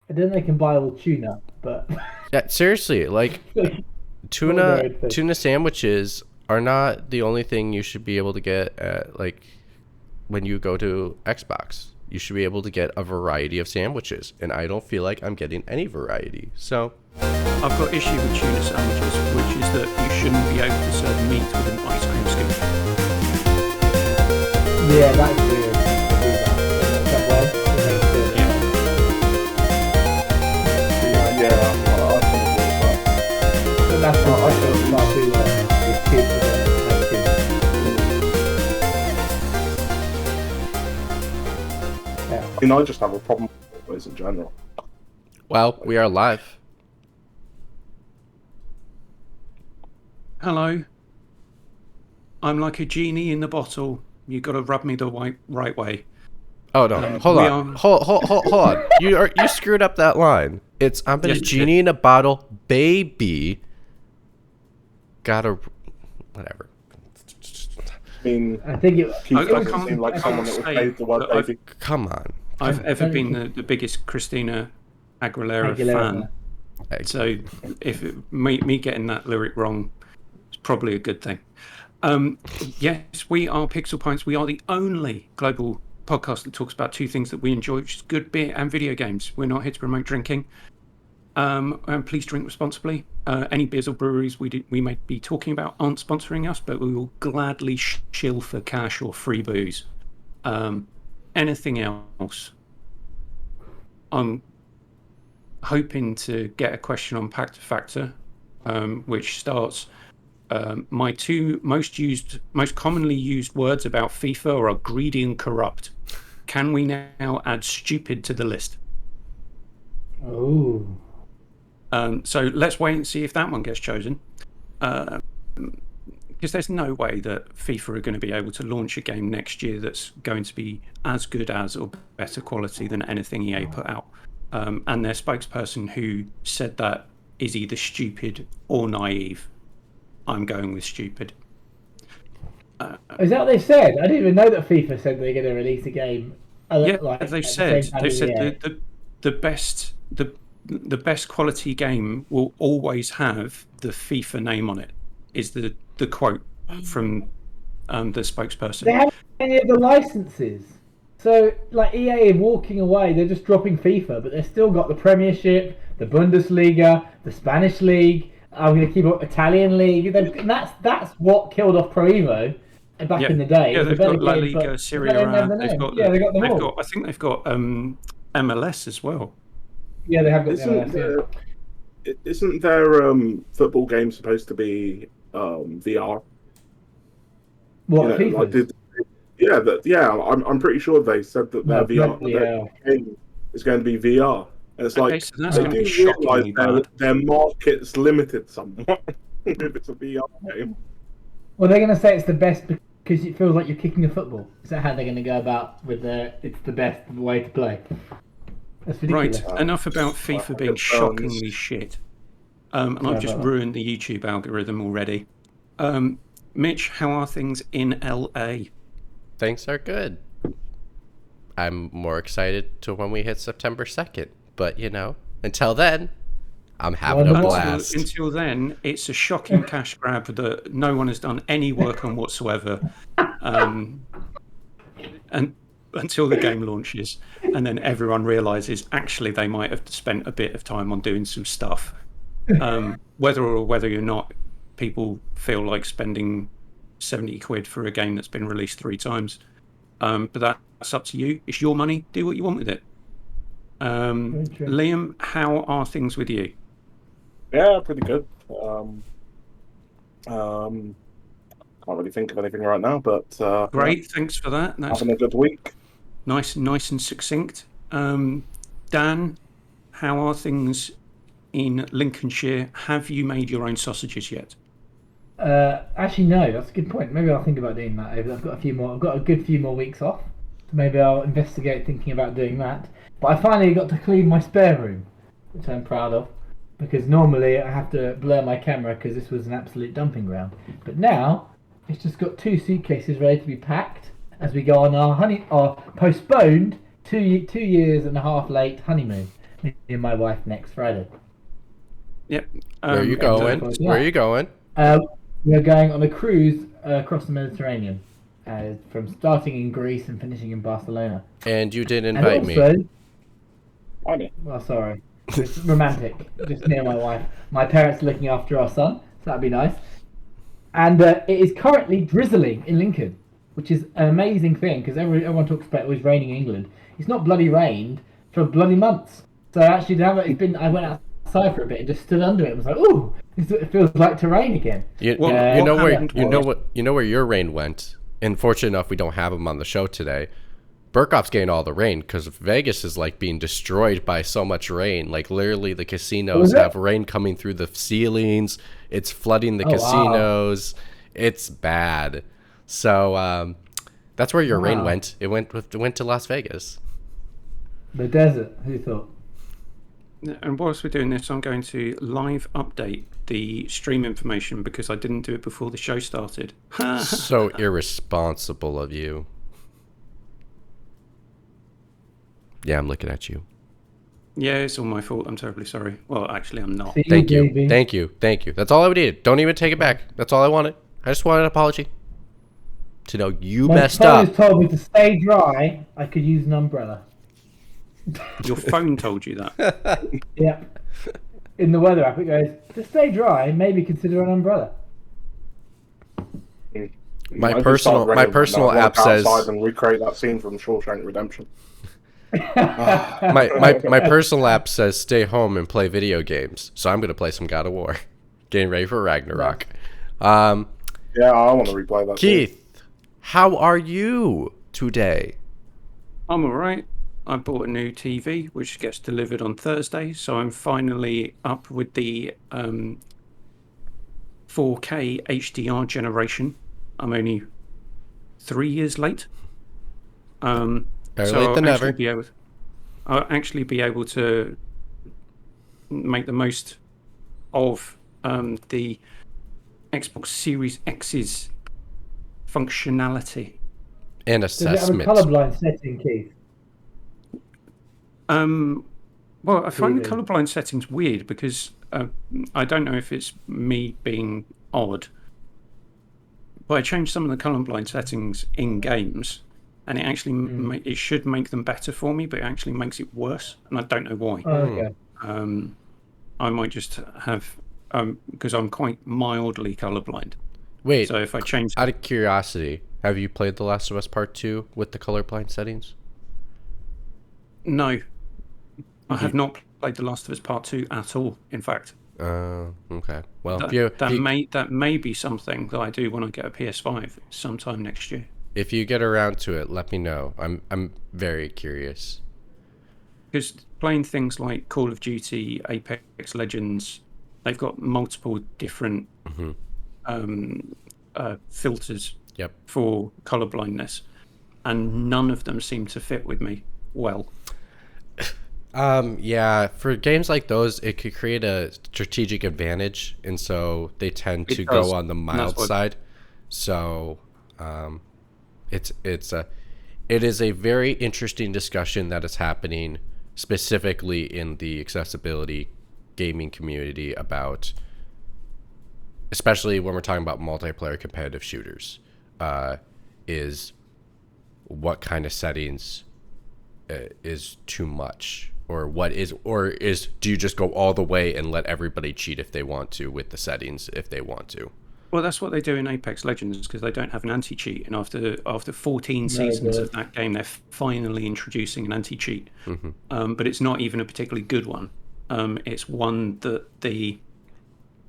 And then they can buy all tuna, but Yeah, seriously, like tuna sandwiches are not the only thing you should be able to get at, like, when you go to Xbox. You should be able to get a variety of sandwiches, and I don't feel like I'm getting any variety. So I've got issue with tuna sandwiches, which is that you shouldn't be able to serve meat with an ice cream scoop. yeah, that's weird. Do that. But that's what I feel about too. With kids with yeah. I mean, I just have a problem with boys in general. well, we are live. Hello. I'm like a genie in the bottle. You got to rub me the right way. Oh no! Hold on! Hold on! You screwed up that line. It's I'm a genie in a bottle, baby. Gotta whatever. I mean, I think it. Keith I doesn't can't- seem like I someone can't that would say say the word that baby. Come on. I've ever been the biggest Christina Aguilera fan. So if me getting that lyric wrong is probably a good thing. Yes, we are Pixel Pints. We are the only global podcast that talks about two things that we enjoy, which is good beer and video games. We're not here to promote drinking. And please drink responsibly. Any beers or breweries we may be talking about aren't sponsoring us, but we will gladly shill for cash or free booze. Anything else? I'm hoping to get a question on Pact Factor, which starts. My two most commonly used words about FIFA are greedy and corrupt. Can we now add stupid to the list? Oh. So let's wait and see if that one gets chosen. Because there's no way that FIFA are going to be able to launch a game next year that's going to be as good as or better quality than anything EA put out. And their spokesperson who said that is either stupid or naive. I'm going with stupid. Is that what they said? I didn't even know that FIFA said they're going to release a game. They've said the best quality game will always have the FIFA name on it. Is the quote from the spokesperson. They haven't any of the licenses. So, like EA walking away, they're just dropping FIFA, but they've still got the Premiership, the Bundesliga, the Spanish League. I'm going to keep up Italian League. And that's what killed off Pro Evo back in the day. Yeah, they've got La Liga, Serie A. They got them all. I think they've got MLS as well. Yeah, they have got MLS. Isn't their football game supposed to be VR? What, FIFA? I'm pretty sure they said that their VR game is going to be VR. And it's like, so that's going to be shockingly bad. Their market's limited somewhat if it's a VR game. Well, they're going to say it's the best because it feels like you're kicking a football. Is that how they're going to go about with it's the best way to play? That's ridiculous. Right, enough about FIFA being shockingly shit. And I've just ruined the YouTube algorithm already. Mitch, how are things in LA? Things are good. I'm more excited to when we hit September 2nd. But, until then, I'm having a blast. Until then, it's a shocking cash grab that no one has done any work on whatsoever. And until the game launches. And then everyone realises, actually, they might have spent a bit of time on doing some stuff. Whether or not people feel like spending 70 quid for a game that's been released 3 times. But that's up to you. It's your money. Do what you want with it. Liam, how are things with you? Yeah, pretty good. Can't really think of anything right now, but great. Thanks for that. That's having a good week. Nice and succinct. Dan, how are things in Lincolnshire? Have you made your own sausages yet? Actually, no. That's a good point. Maybe I'll think about doing that. I've got a good few more weeks off. So maybe I'll investigate thinking about doing that. But I finally got to clean my spare room, which I'm proud of, because normally I have to blur my camera because this was an absolute dumping ground. But now it's just got 2 suitcases ready to be packed as we go on our postponed 2 years and a half late honeymoon. me and my wife next Friday. Yep. Where are you going? Where are you going? We're going on a cruise across the Mediterranean, from starting in Greece and finishing in Barcelona. And you didn't invite me. I did. Well, sorry. It's romantic. Just near my wife. My parents are looking after our son, so that'd be nice. And it is currently drizzling in Lincoln, which is an amazing thing because everyone talks about it was raining in England. It's not bloody rained for bloody months. So actually, to have it, I went outside for a bit and just stood under it and was like, "Ooh, it feels like to rain again." You know where your rain went. And fortunate enough, we don't have him on the show today. Burkoff's getting all the rain because Vegas is like being destroyed by so much rain. Like literally, the casinos have rain coming through the ceilings. It's flooding the casinos. Wow. It's bad. So that's where your rain went. It went to Las Vegas. The desert. Who thought? And whilst we're doing this, I'm going to live update the stream information because I didn't do it before the show started. So irresponsible of you. Yeah, I'm looking at you. Yeah, it's all my fault. I'm terribly sorry. Well, actually, I'm not. Thank you. That's all I needed. Don't even take it back. That's all I wanted. I just wanted an apology. To know you messed up. My phone has told me to stay dry. I could use an umbrella. Your phone told you that? Yeah. In the weather app, it goes, to stay dry, maybe consider an umbrella. My personal app says... and recreate that scene from Shawshank Redemption. my personal app says stay home and play video games. So I'm going to play some God of War. Getting ready for Ragnarok. Yeah, I want to replay that. Keith, how are you today? I'm all right. I bought a new TV, which gets delivered on Thursday, so I'm finally up with the 4K HDR generation. I'm only 3 years late. Better late than never. I'll actually be able to make the most of the Xbox Series X's functionality. And assessment. Does it have a colourblind setting, Keith? Well, I find the colourblind settings weird because I don't know if it's me being odd, but I changed some of the colourblind settings in games, and it actually it should make them better for me, but it actually makes it worse, and I don't know why. Oh, okay. I might just have because I'm quite mildly colourblind. Wait. So if I change, out of curiosity, have you played The Last of Us Part 2 with the colourblind settings? No. I have not played The Last of Us Part 2 at all, in fact. Okay. Well, that may be something that I do when I get a PS5 sometime next year. If you get around to it, let me know. I'm very curious. Because playing things like Call of Duty, Apex Legends, they've got multiple different filters for color blindness, and none of them seem to fit with me well. Yeah, for games like those, it could create a strategic advantage, and so they tend to go on the mild side. So, it is a very interesting discussion that is happening specifically in the accessibility gaming community about, especially when we're talking about multiplayer competitive shooters, is what kind of settings is too much. Do you just go all the way and let everybody cheat if they want to with the settings if they want to? Well, that's what they do in Apex Legends because they don't have an anti-cheat, and after 14 seasons of that game, they're finally introducing an anti-cheat. But it's not even a particularly good one. It's one that the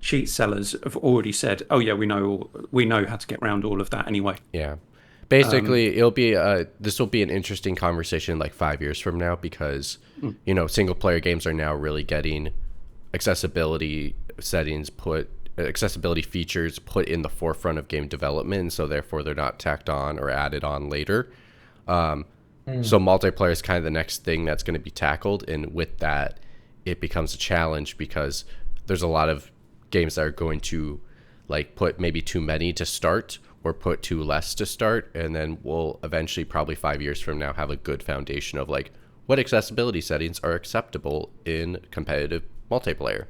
cheat sellers have already said, "Oh yeah, we know how to get around all of that anyway." Yeah. Basically, this will be an interesting conversation like 5 years from now because single player games are now really getting accessibility features put in the forefront of game development, and so therefore they're not tacked on or added on later. So multiplayer is kind of the next thing that's going to be tackled, and with that, it becomes a challenge because there's a lot of games that are going to like put maybe too many to start or put too less to start, and then we'll eventually probably 5 years from now have a good foundation of like, what accessibility settings are acceptable in competitive multiplayer.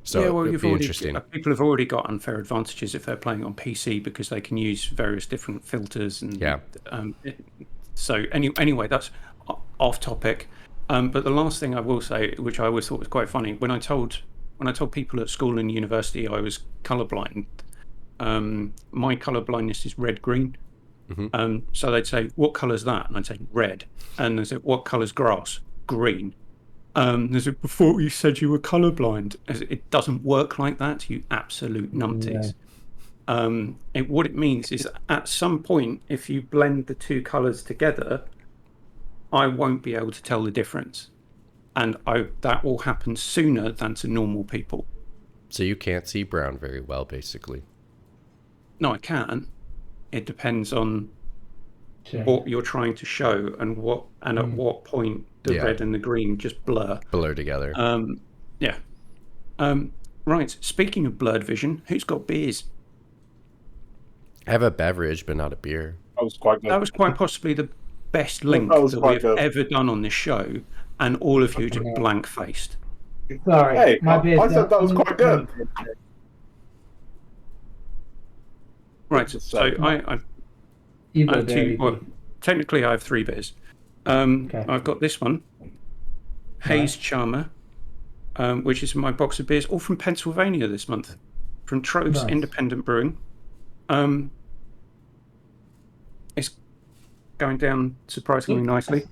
So it'd be interesting. People have already got unfair advantages if they're playing on PC because they can use various different filters and so anyway, that's off topic. But the last thing I will say, which I always thought was quite funny, when I told people at school and university I was colourblind, my colour blindness is red-green. Mm-hmm. So they'd say, "What colour's that?" And I'd say, "Red." And they said, "What colour's grass?" "Green." They said, "Before you said you were colourblind." It doesn't work like that, you absolute numpties. Yeah. What it means is at some point, if you blend the two colours together, I won't be able to tell the difference. And that will happen sooner than to normal people. So you can't see brown very well, basically. No, I can. It depends on what you're trying to show and at what point the red and the green just blur together. Right. Speaking of blurred vision, who's got beers? I have a beverage, but not a beer. That was quite good. That was quite possibly the best link that we've ever done on this show, and all of you just blank faced. Sorry, hey, I said that was quite good. Right, so I have two. Well, technically, I have 3 beers. I've got this one, Haze Charmer, which is my box of beers, all from Pennsylvania this month, from Trove's Independent Brewing. It's going down surprisingly nicely.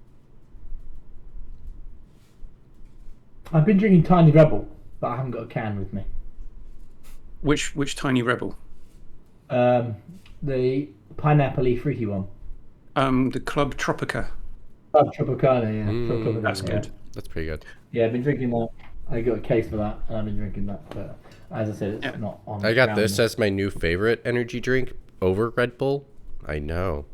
I've been drinking Tiny Rebel, but I haven't got a can with me. Which Tiny Rebel? The pineapple-y fruity one. The Club Tropica. Club Tropicana, yeah. That's good. That's pretty good. Yeah, I've been drinking that. I got a case for that, and I've been drinking that. But as I said, it's not on. I got this as my new favorite energy drink over Red Bull. I know.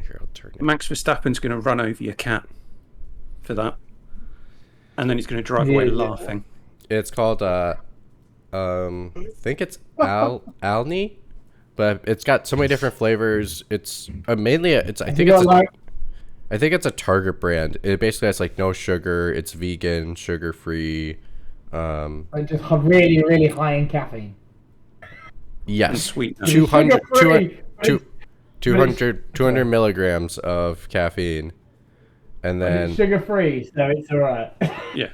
Here, I'll turn it. Max Verstappen's going to run over your cat for that, and then he's going to drive away laughing. It's called I think it's Alni, but it's got so many different flavors. It's mainly I think it's a Target brand. It basically has like no sugar. It's vegan, sugar free. Just really, really high in caffeine. Yes, sweet. 200 milligrams of caffeine, and then sugar free, so it's alright. Yeah.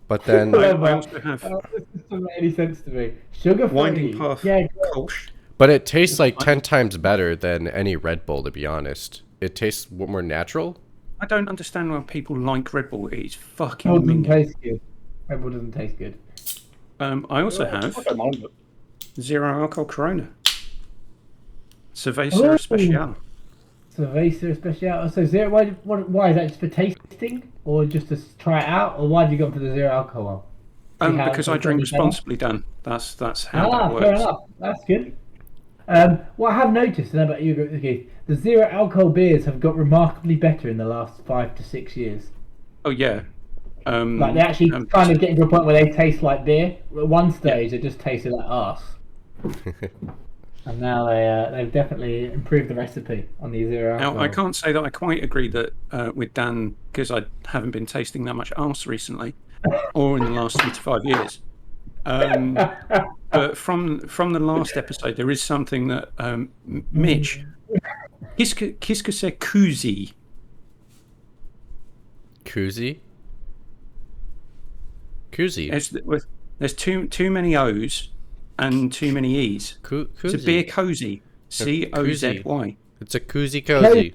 But then I also have. This doesn't make any sense to me. Sugar free. Winding Path. Yeah. Kolsch. But it tastes like 10 times better than any Red Bull, to be honest. It tastes more natural. I don't understand why people like Red Bull. It's fucking. Red Bull doesn't taste good. Red Bull doesn't taste good. I also have zero alcohol Corona. Cerveza Especial. Cerveza Especial. So zero. Why is that? Just for tasting, or just to try it out, or why have you gone for the zero alcohol? Because I drink responsibly, Dan. That's how that works. Fair enough. That's good. What I have noticed, and about you, okay, the zero alcohol beers have got remarkably better in the last 5 to 6 years. Oh yeah. Like they actually kind of getting to a point where they taste like beer. At one stage, they just tasted like arse. And now they've definitely improved the recipe on the zero alcohol. Now, I can't say that I quite agree that with Dan, because I haven't been tasting that much arse recently, or in the last 3 to 5 years. But from the last episode, there is something that Mitch, qu'est-ce que c'est koozie? Koozie? There's too many O's and too many E's. It's a beer cozy. C-O-Z-Y. It's a koozie cozy.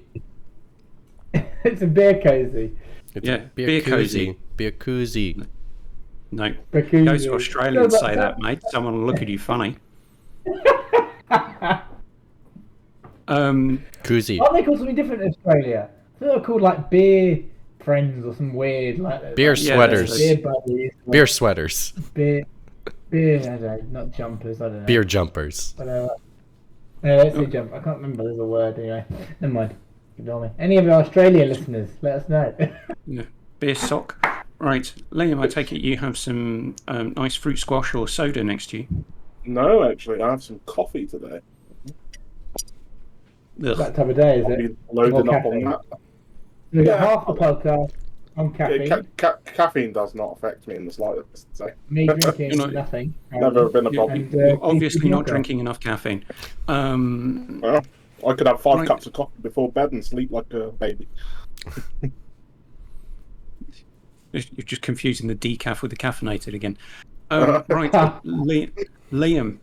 It's a beer cozy. Beer cozy. Beer koozie. No. Go to Australia and say that, mate. Someone will look at you funny. Koozie. Aren't they called something different in Australia? I think they're called like beer friends or some weird like beer sweaters. Beer buddies. Beer sweaters. Beer. I don't know, not jumpers. I don't know. Beer jumpers. Whatever. No, let's say jump. I can't remember. There's a word anyway. Never mind. Ignore me. Any of our Australia listeners, let us know. Yeah. Beer sock. Right, Liam, I take it you have some nice fruit squash or soda next to you. No, actually, I have some coffee today. That time of day, is I'll it? be loading up on that. We got half the podcast on caffeine. Caffeine does not affect me in the slightest. So. Me drinking nothing. Never been a problem. You're obviously not drinking enough caffeine. Well, I could have 5 cups of coffee before bed and sleep like a baby. You're just confusing the decaf with the caffeinated again. Right, Liam,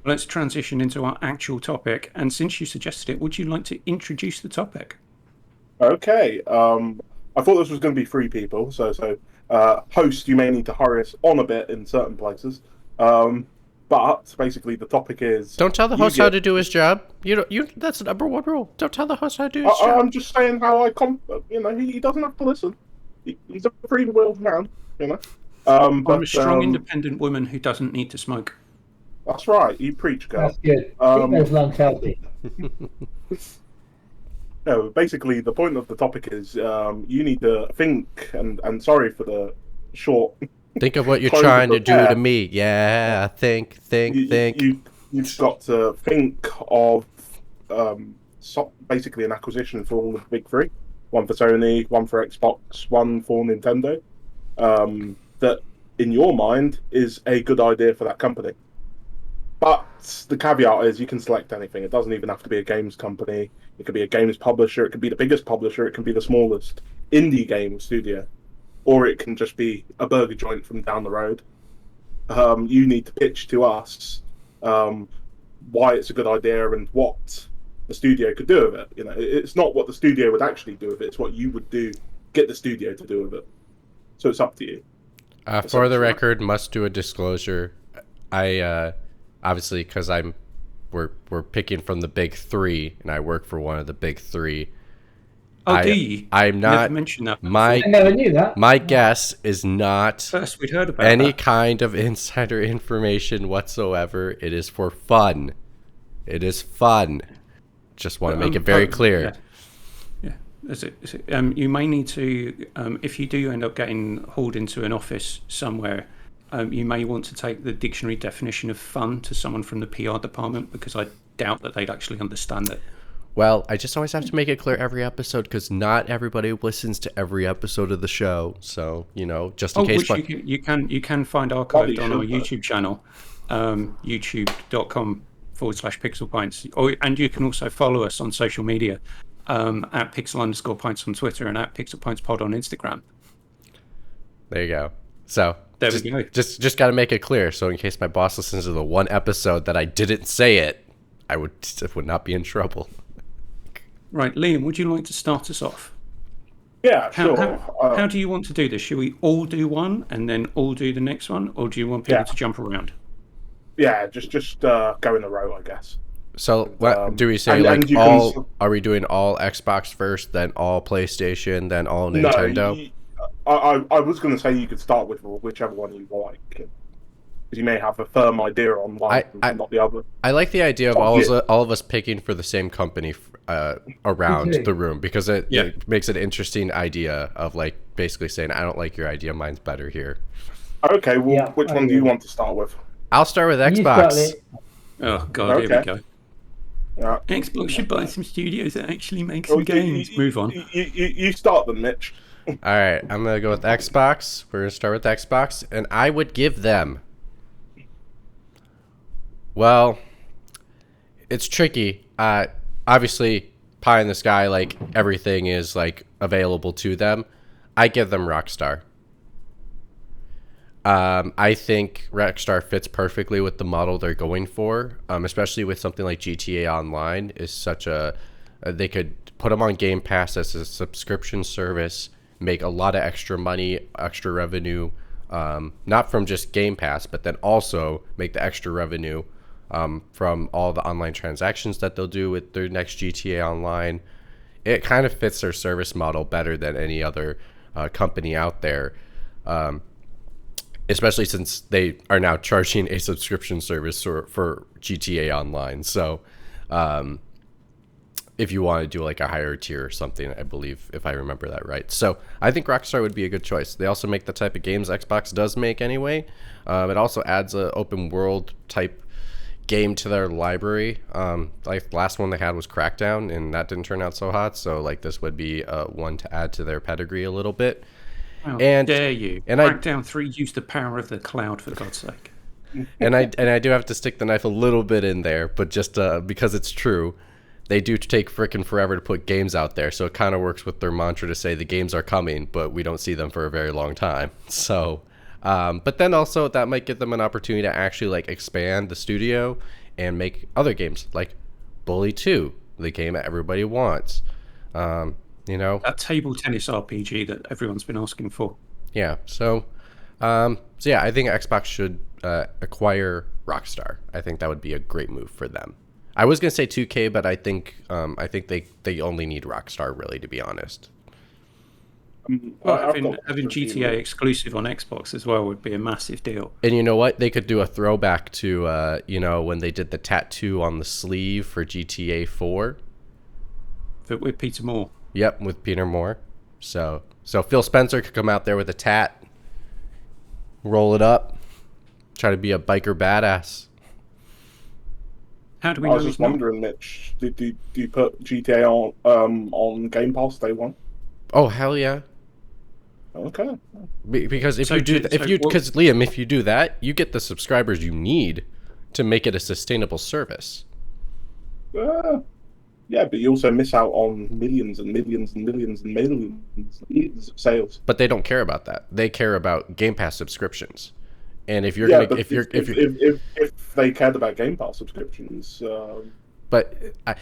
let's transition into our actual topic. And since you suggested it, would you like to introduce the topic? Okay. I thought this was going to be 3 people. So host, you may need to hurry us on a bit in certain places. But basically, the topic is... Don't tell the host how to do his job. That's the number 1 rule. Don't tell the host how to do his job. I'm just saying how he doesn't have to listen. He's a free-willed man, I'm a strong, independent woman who doesn't need to smoke. That's right. You preach, girl. That's good. Keep those lungs healthy. No, basically, the point of the topic is you need to think, and sorry for the short... Think of what you're trying to do to me. Yeah, think. You've got to think of basically an acquisition for all of the big 3. 1 for Sony, 1 for Xbox, 1 for Nintendo. That, in your mind, is a good idea for that company. But the caveat is you can select anything. It doesn't even have to be a games company. It could be a games publisher. It could be the biggest publisher. It can be the smallest indie game studio. Or it can just be a burger joint from down the road. You need to pitch to us why it's a good idea and what the studio could do with it. It's not what the studio would actually do with it. It's what you would get the studio to do with it. So it's up to you. For the record, must do a disclosure. I obviously, because we're picking from the big 3, and I work for one of the big 3. Oh, do you? I'm not. Never mentioned that. I never knew that. My guess is not First we'd heard about any that. kind of insider information whatsoever. It is for fun. It is fun. Just want to make it very clear. Yeah. You may need to, if you do end up getting hauled into an office somewhere, you may want to take the dictionary definition of fun to someone from the PR department, because I doubt that they'd actually understand it. Well, I just always have to make it clear every episode, because not everybody listens to every episode of the show. So, just in case. You can find archived on our YouTube channel, youtube.com/pixelpints. And you can also follow us on social media at pixel_pints on Twitter and at pixelpintspod on Instagram. There you go. So there we go. Just got to make it clear. So in case my boss listens to the one episode that I didn't say it, I would not be in trouble. Right, Liam, would you like to start us off? Yeah, sure. How do you want to do this? Should we all do one and then all do the next one, or do you want people to jump around? Yeah, just go in a row, I guess. So what do we say? Are we doing all Xbox first, then all PlayStation, then all Nintendo? No, I was going to say you could start with whichever one you like. Because you may have a firm idea on one, not the other. I like the idea of all of us picking for the same company around the room, because it makes an interesting idea of basically saying, I don't like your idea, mine's better here. Okay, well, which one do you want to start with? I'll start with Xbox. Oh, God, Here we go. Xbox should buy some studios that actually make some games. Move on. You start them, Mitch. All right, I'm going to go with Xbox. We're going to start with Xbox, and I would give them... Well, it's tricky. Obviously, pie in the sky, everything is available to them. I give them Rockstar. I think Rockstar fits perfectly with the model they're going for, especially with something like GTA Online. Is such they could put them on Game Pass as a subscription service, make a lot of extra money, extra revenue, not from just Game Pass, but then also make the extra revenue from all the online transactions that they'll do with their next GTA Online. It kind of fits their service model better than any other company out there, especially since they are now charging a subscription service for GTA Online. So if you want to do a higher tier or something, I believe, if I remember that right. So I think Rockstar would be a good choice. They also make the type of games Xbox does make anyway. It also adds a open world type game to their library. Like the last one they had was Crackdown, and that didn't turn out so hot. So like this would be one to add to their pedigree a little bit. How And dare you? and Crackdown 3 used the power of the cloud, for God's sake. I do have to stick the knife a little bit in there, but just because it's true, they do take frickin' forever to put games out there. So it kind of works with their mantra to say the games are coming, but we don't see them for a very long time. So, but then also that might give them an opportunity to actually like expand the studio and make other games like Bully 2, the game that everybody wants. You know, that table tennis RPG that everyone's been asking for. Yeah. So yeah, I think Xbox should acquire Rockstar. I think that would be a great move for them. I was gonna say 2K, but I think they only need Rockstar, really, to be honest. Well, having GTA exclusive on Xbox as well would be a massive deal. And you know what? They could do a throwback to you know, when they did the tattoo on the sleeve for GTA 4. With Peter Moore. Yep, with Peter Moore. So Phil Spencer could come out there with a tat, roll it up, try to be a biker badass. How do we I know was just wondering, Mitch, do you put GTA on Game Pass day one? Oh hell yeah! Okay. Because Liam, if you do that, you get the subscribers you need to make it a sustainable service. Yeah, but you also miss out on millions and millions and millions and millions of sales. But they don't care about that. They care about Game Pass subscriptions. And if you're if they cared about Game Pass subscriptions, but I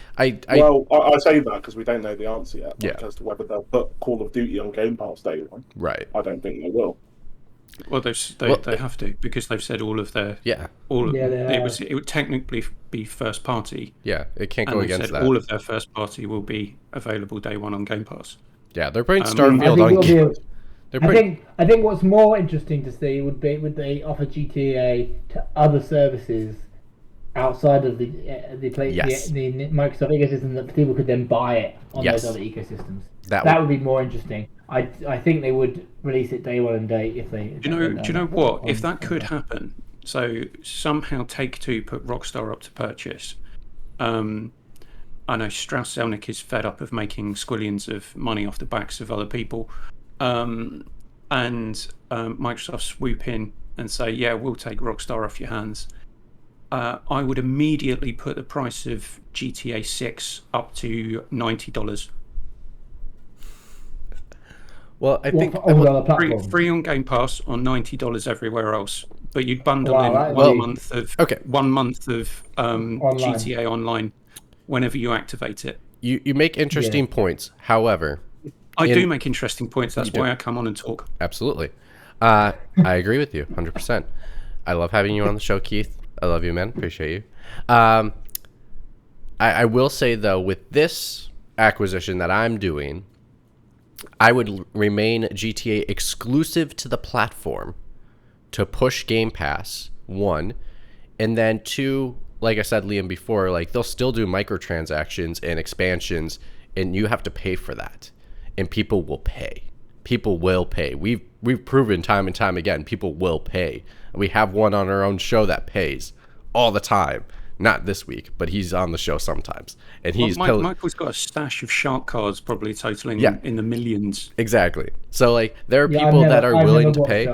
say that because we don't know the answer yet. Yeah. As to whether they'll put Call of Duty on Game Pass day one. Right. I don't think they will. Well, they have to, because they've said all of their it would technically be first party. Yeah, it can't go against that. All of their first party will be available day one on Game Pass. Yeah, they're putting Starfield on Game Pass. I think what's more interesting to see would they offer GTA to other services outside of the Microsoft ecosystem that people could then buy it on those other ecosystems. That would be more interesting. I think they would release it day one and day if they. Do you know what? If that could happen, so somehow Take-Two put Rockstar up to purchase. I know Strauss-Zelnick is fed up of making squillions of money off the backs of other people, and Microsoft swoop in and say, "Yeah, we'll take Rockstar off your hands." I would immediately put the price of GTA 6 up to $90. Well, I think free on Game Pass, on $90 everywhere else. But you'd bundle in 1 month of GTA Online whenever you activate it. You make interesting points. However, I do make interesting points. That's why I come on and talk. Absolutely. I agree with you 100%. I love having you on the show, Keith. I love you, man. Appreciate you. I will say, though, with this acquisition that I'm doing, I would remain GTA exclusive to the platform to push Game Pass, 1. And then 2, like I said, Liam, before, like they'll still do microtransactions and expansions, and you have to pay for that. And people will pay. People will pay. We've proven time and time again, people will pay. We have one on our own show that pays all the time. Not this week, but he's on the show sometimes. And Michael's got a stash of shark cards probably totaling in the millions. Exactly. So like there are people that are willing to pay.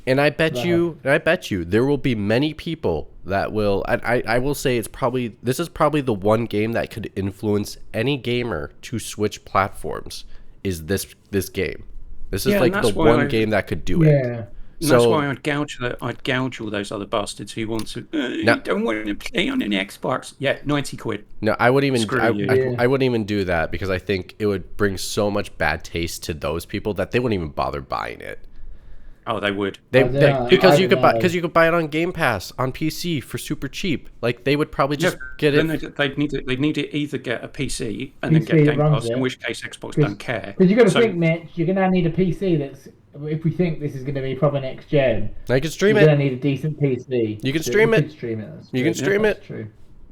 And I bet you there will be many people that will I will say this is probably the one game that could influence any gamer to switch platforms is this game. This is the one game that could do it. And that's why I'd gouge all those other bastards who want to don't want to play on an Xbox. Yeah, £90. No, I wouldn't even I wouldn't even do that because I think it would bring so much bad taste to those people that they wouldn't even bother buying it. Oh, they would. Because you could buy it on Game Pass on PC for super cheap. Like they would probably just get it. Then they'd need to either get a PC and then get Game Pass, in which case Xbox don't care. Because you've got to think, Mitch, you're going to need a PC that's. If we think this is going to be proper next gen, I can stream it. You're going to need a decent PC. You can stream it. You can stream it. True.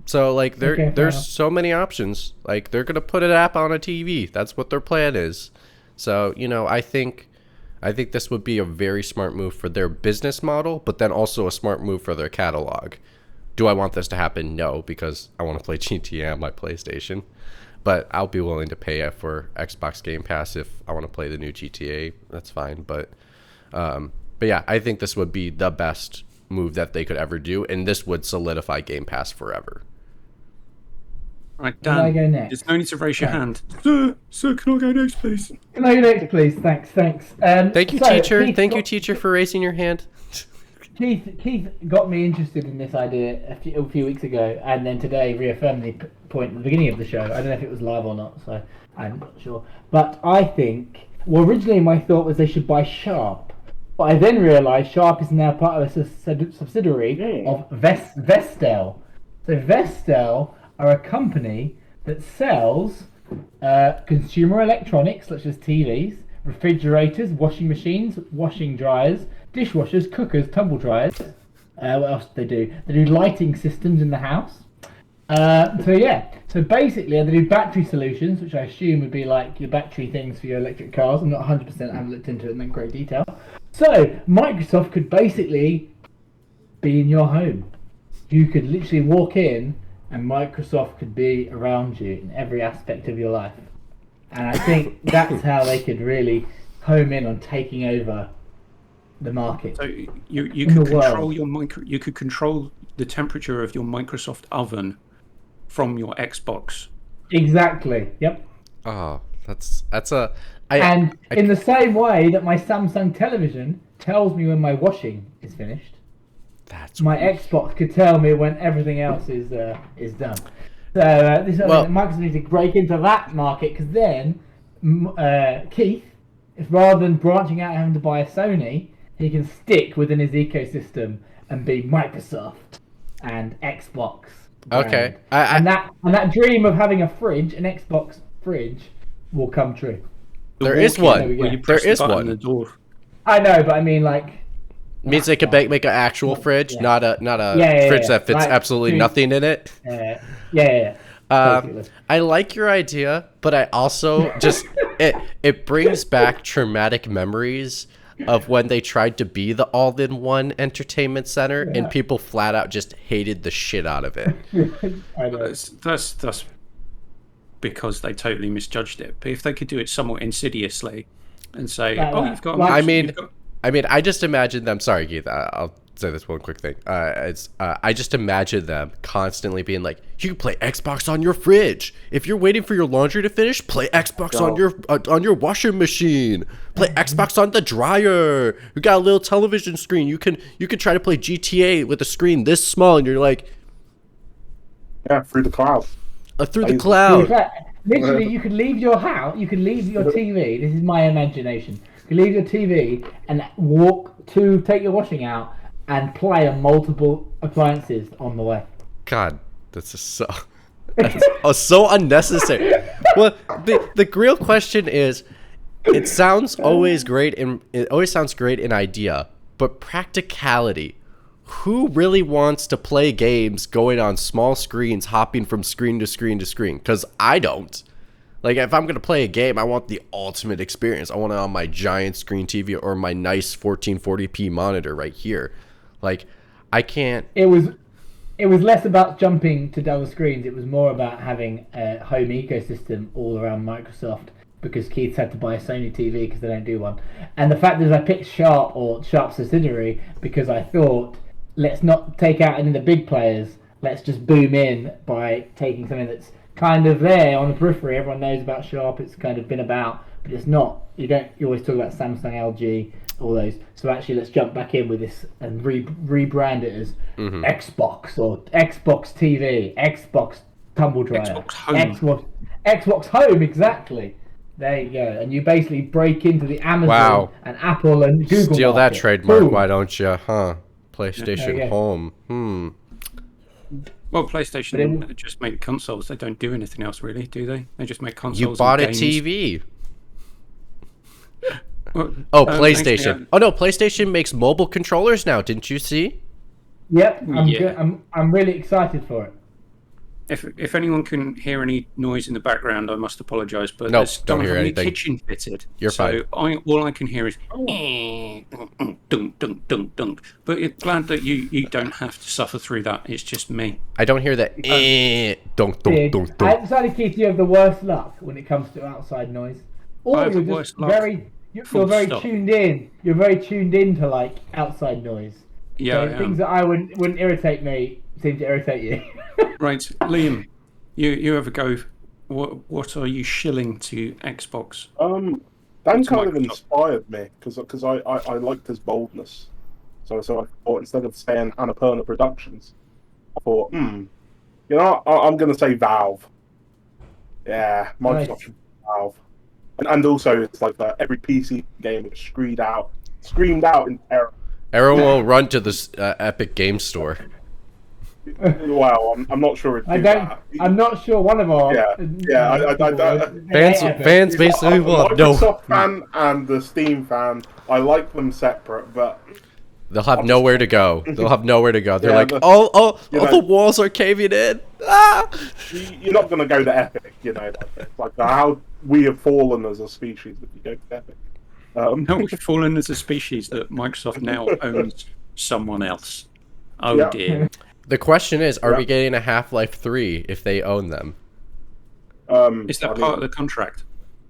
So like there's so many options. Like they're going to put an app on a TV. That's what their plan is. So I think this would be a very smart move for their business model, but then also a smart move for their catalog. Do I want this to happen? No, because I want to play GTA on my PlayStation. But I'll be willing to pay for Xbox Game Pass if I want to play the new GTA. That's fine. But yeah, I think this would be the best move that they could ever do, and this would solidify Game Pass forever. Right, Dan, I go next? there's no need to raise your hand. Sir, can I go next, please? Can I go next, please? Thanks. Thank you, teacher. Thank you, teacher, for raising your hand. Keith got me interested in this idea a few weeks ago, and then today reaffirmed the point at the beginning of the show. I don't know if it was live or not, so I'm not sure. But I think, well, originally my thought was they should buy Sharp, but I then realised Sharp is now part of a subsidiary of Vestel. So Vestel are a company that sells consumer electronics such as TVs, refrigerators, washing machines, washing dryers, dishwashers, cookers, tumble dryers. What else do they do? They do lighting systems in the house. So basically they do battery solutions, which I assume would be like your battery things for your electric cars. I'm not 100%, I haven't looked into it in great detail. So Microsoft could basically be in your home. You could literally walk in and Microsoft could be around you in every aspect of your life. And I think that's how they could really home in on taking over the market. So you could control you could control the temperature of your Microsoft oven from your Xbox. Exactly. Yep. Oh, that's a. In the same way that my Samsung television tells me when my washing is finished, my Xbox could tell me when everything else is done. So Microsoft needs to break into that market, because then Keith, if rather than branching out and having to buy a Sony, he can stick within his ecosystem and be Microsoft and Xbox brand. Okay. And that dream of having a fridge, an Xbox fridge, will come true. There is one. There is one. The door. I know, but I mean, like, means they could make an actual fridge, not a fridge that fits absolutely nothing in it. Yeah. I like your idea, but I also just it brings back traumatic memories of when they tried to be the all-in-one entertainment center, and people flat out just hated the shit out of it. I know. That's because they totally misjudged it. But if they could do it somewhat insidiously and say, you've got... I just imagine them... Sorry, Keith, I'll say this one quick thing. I just imagine them constantly being like, you can play Xbox on your fridge. If you're waiting for your laundry to finish, play Xbox on your washing machine. Play Xbox on the dryer. You got a little television screen. You can try to play GTA with a screen this small, and you're like... Yeah, through the cloud. Through the cloud. Literally, you could leave your house, you could leave your TV. This is my imagination. You could leave your TV and walk to take your washing out and play on multiple appliances on the way. God, that's just so unnecessary. Well, the real question is, it sounds always great in idea, but practicality. Who really wants to play games going on small screens, hopping from screen to screen to screen? Because I don't. Like, if I'm going to play a game, I want the ultimate experience. I want it on my giant screen TV or my nice 1440p monitor right here. Like, I can't... It was less about jumping to double screens. It was more about having a home ecosystem all around Microsoft, because Keith's had to buy a Sony TV because they don't do one. And the fact is, I picked Sharp or Sharp subsidiary because I thought, let's not take out any of the big players. Let's just boom in by taking something that's kind of there on the periphery. Everyone knows about Sharp. It's kind of been about, but it's not. You always talk about Samsung, LG, all those. So actually, let's jump back in with this and rebrand it as Xbox or Xbox TV, Xbox tumble dryer, Xbox Home. Exactly. There you go. And you basically break into the Amazon and Apple and Google. Steal market. that trademark, boom. Why don't you? Huh? PlayStation Home. Well, PlayStation just make consoles. They don't do anything else, really, do they? They just make consoles. You bought a TV. PlayStation. Oh no, PlayStation makes mobile controllers now. Didn't you see? Yep, I'm really excited for it. If anyone can hear any noise in the background, I must apologise. But Nope, there's don't hear having anything. the kitchen fitted. You're fine. All I can hear is dunk, dunk, dunk, dunk. But glad that you don't have to suffer through that. It's just me. I don't hear that. Dunk, dunk, dunk, I dunk. decided, Keith, you have the worst luck when it comes to outside noise. Or I have you're the just worst luck. you're very Stop. tuned in. You're very tuned in to like outside noise. Yeah, So things that I wouldn't irritate me seem to irritate you. Right, Liam, you have a go. What are you shilling to Xbox? Dan It's kind of Microsoft. inspired me because I liked his boldness. So I thought instead of saying Annapurna Productions, I thought, you know, I'm going to say Valve. Yeah, Microsoft Nice. should be Valve. And also, it's like every PC game is screamed out in terror. Everyone will run to this Epic Game Store. Wow, I'm not sure it'd do that. I'm not sure one of our. Fans basically will have no. Microsoft fan and the Steam fan, I like them separate, but They'll have nowhere to go. They'll have nowhere to go. They're Yeah, like, the- all you know- the walls are caving in. Ah! you're not going to go to Epic, you know. It's like how we have fallen as a species if you go to Epic. How we've fallen as a species that Microsoft now owns someone else. Oh Yeah. dear. The question is, are Yeah. we getting a Half-Life 3 if they own them? Is that part of the contract?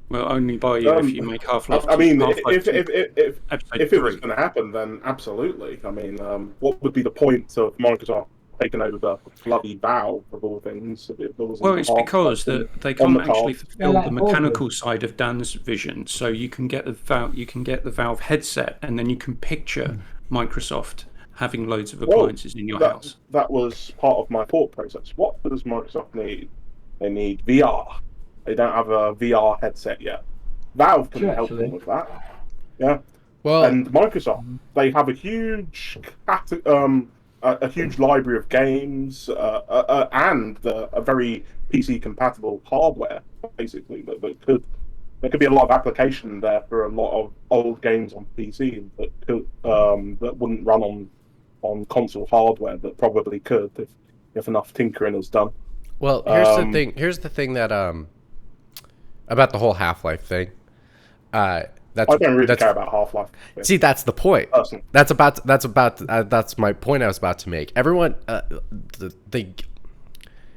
We'll only buy you if you make Half-Life. I mean, Half-Life 2 if episode it was 3. going to happen, then absolutely. I mean, what would be the point of Microsoft taking over the bloody Valve of all things? If there wasn't Well, it's half because something they on can't the actually card? fulfill They're like the mechanical side of Dan's vision. So you can get the Valve headset, and then you can picture Microsoft having loads of appliances in your house. That was part of my thought process. What does Microsoft need? They need VR. They don't have a VR headset yet. Valve can Sure, help actually. them with that. Yeah. Well, And Microsoft, they have a huge library of games and a very PC compatible hardware, basically. There could be a lot of application there for a lot of old games on PC that wouldn't run on console hardware, that probably could if enough tinkering is done. well, here's the thing. Here's the thing that about the whole Half-Life thing. That's I don't really care about Half-Life. See, that's the point. Personally. That's my point I was about to make. Everyone, and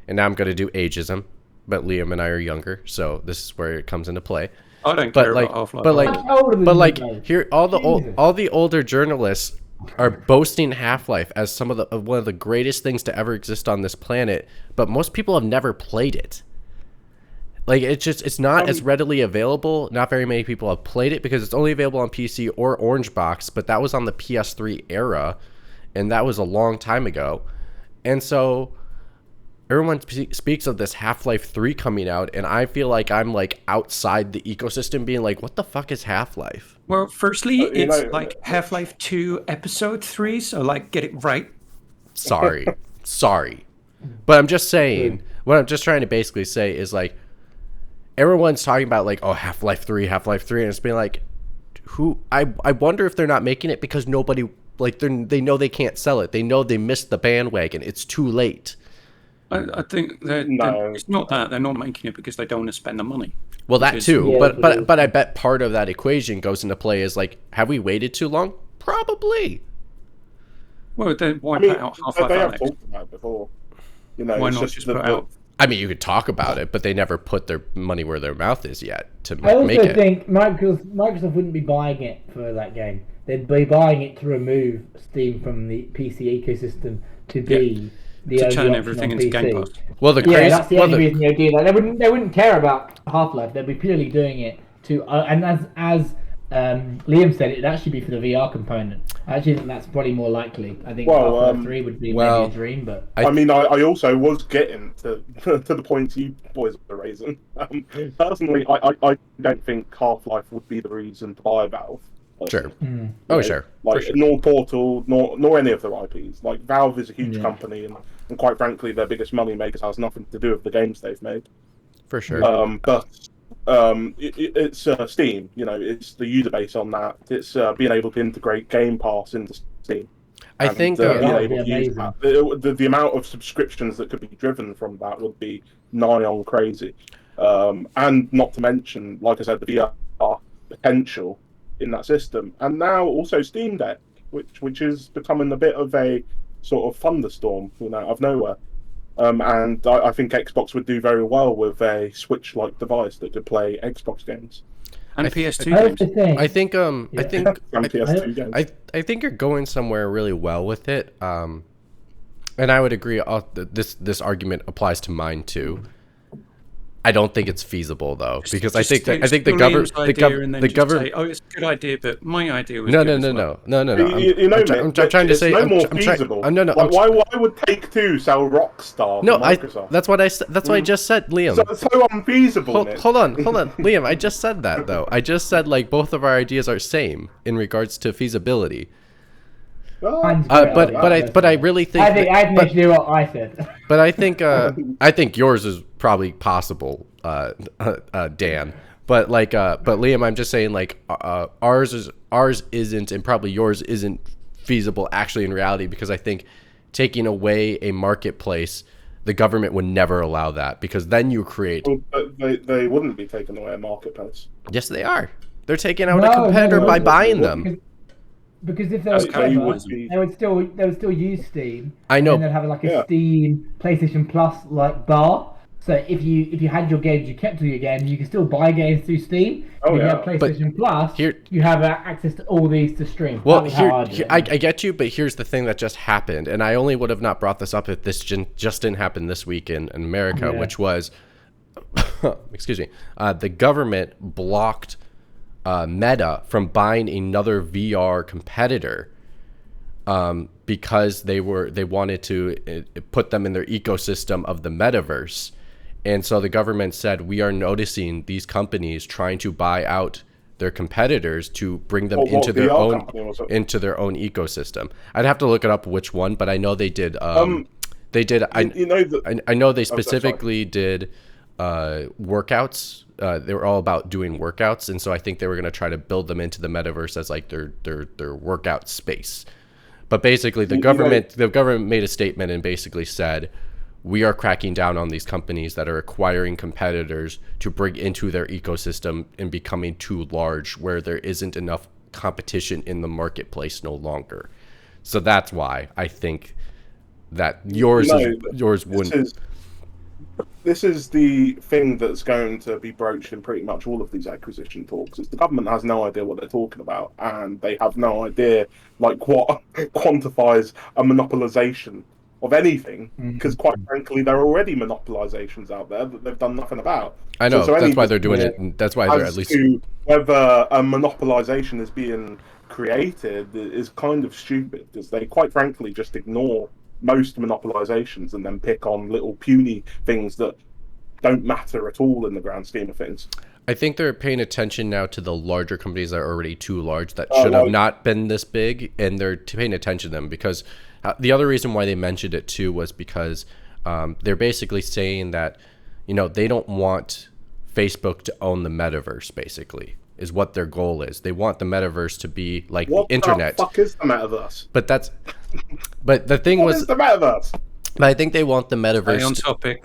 now I'm going to do ageism, but Liam and I are younger, so this is where it comes into play. I don't But care like, about Half-Life. but like, I'm older than but you like, guys. here Jesus. all the older journalists are boasting Half-Life as one of the greatest things to ever exist on this planet, but most people have never played it. Like, it's not as readily available. Not very many people have played it because it's only available on PC or Orange Box, but that was on the PS3 era, and that was a long time ago. And so everyone speaks of this Half-Life 3 coming out, and I feel like I'm like outside the ecosystem being like, what the fuck is Half-Life? Well, firstly, you it's know- like Half-Life 2 Episode 3, so like get it right. Sorry. But I'm just saying, what I'm just trying to basically say is like, everyone's talking about like, oh, Half-Life 3, and it's been like, I wonder if they're not making it because nobody, like, they know they can't sell it. They know they missed the bandwagon. It's too late. I think No. it's not that they're not making it because they don't want to spend the money. Well, that Because- too. Yeah, But I bet part of that equation goes into play is like, have we waited too long? Probably. Well, then why I mean, put out Half-Life they have Alyx? talked about it before. You know, Why it's not just the- put the- out? I mean, you could talk about it, but they never put their money where their mouth is yet to I also make it. think Microsoft wouldn't be buying it for that game. They'd be buying it to remove Steam from the PC ecosystem to be the To only turn option everything on into PC. Game Pass. Well, the Yeah, crazy. that's the well, only the- reason they would do that. They wouldn't care about Half-Life. They'd be purely doing it to and as Liam said, it'd actually be for the VR component. I actually think that's probably more likely. I think Well, Half-Life 3 would be well, maybe a dream, but I mean, I also was getting to the points you boys are raising. Personally, I don't think Half-Life would be the reason to buy Valve. Sure. You Oh, know, sure. Like, For sure. nor Portal, nor any of their IPs. Like, Valve is a huge Yeah. company, and quite frankly, their biggest money makers has nothing to do with the games they've made. For sure. But it's Steam. You know, it's the user base on that. It's being able to integrate Game Pass into Steam. I think being that able would to be use that. The amount of subscriptions that could be driven from that would be nigh on crazy. And not to mention, like I said, the VR potential in that system, and now also Steam Deck, which is becoming a bit of a sort of thunderstorm, out of nowhere. And I think Xbox would do very well with a Switch-like device that could play Xbox games and PS2 games. I think and PS2 games. I think you're going somewhere really well with it. And I would agree. This argument applies to mine too. I don't think it's feasible though, because I think the government, say, oh, it's a good idea, but my idea was no. I'm trying to say, no more feasible. Why would Take-Two sell Rockstar? No, that's what I just said, Liam. So unfeasible. Hold on, Liam. I just said that though. I just said like both of our ideas are same in regards to feasibility. But I really think I think you what I said. But I think yours is probably possible, Dan. But Liam, I'm just saying like ours isn't, and probably yours isn't feasible actually in reality, because I think taking away a marketplace, the government would never allow that, because then you create. Well, but they wouldn't be taking away a marketplace. Yes, they are. They're taking out a competitor by buying them. Because if they were clever, they would still use Steam. I know. And they'd have like a Steam PlayStation Plus like bar. So if you had your games, you kept all your games, you can still buy games through Steam. If you have PlayStation Plus, you have access to all these to stream. Well, I get you, but here's the thing that just happened, and I only would have not brought this up if this just didn't happen this week in America, which was, excuse me, the government blocked Meta from buying another VR competitor because they wanted to put them in their ecosystem of the metaverse. And so the government said, we are noticing these companies trying to buy out their competitors to bring them into their own ecosystem. I'd have to look it up which one, but I know they did. They did. I know they specifically did workouts. They were all about doing workouts, and so I think they were going to try to build them into the metaverse as like their workout space. But basically, the government made a statement and basically said, we are cracking down on these companies that are acquiring competitors to bring into their ecosystem and becoming too large, where there isn't enough competition in the marketplace no longer. So that's why I think that yours wouldn't. This is the thing that's going to be broached in pretty much all of these acquisition talks. Is the government has no idea what they're talking about, and they have no idea like what quantifies a monopolization of anything, because quite frankly, there are already monopolizations out there that they've done nothing about. I know, so that's why they're doing it. That's why they're at least. Whether a monopolization is being created is kind of stupid, because they quite frankly just ignore most monopolizations and then pick on little puny things that don't matter at all in the grand scheme of things. I think they're paying attention now to the larger companies that are already too large that should have not been this big, and they're paying attention to them because the other reason why they mentioned it too was because they're basically saying that, they don't want Facebook to own the metaverse, basically, is what their goal is. They want the metaverse to be like the internet. What the fuck is the metaverse? But the thing what is the metaverse? But I think they want the metaverse. Stay on topic.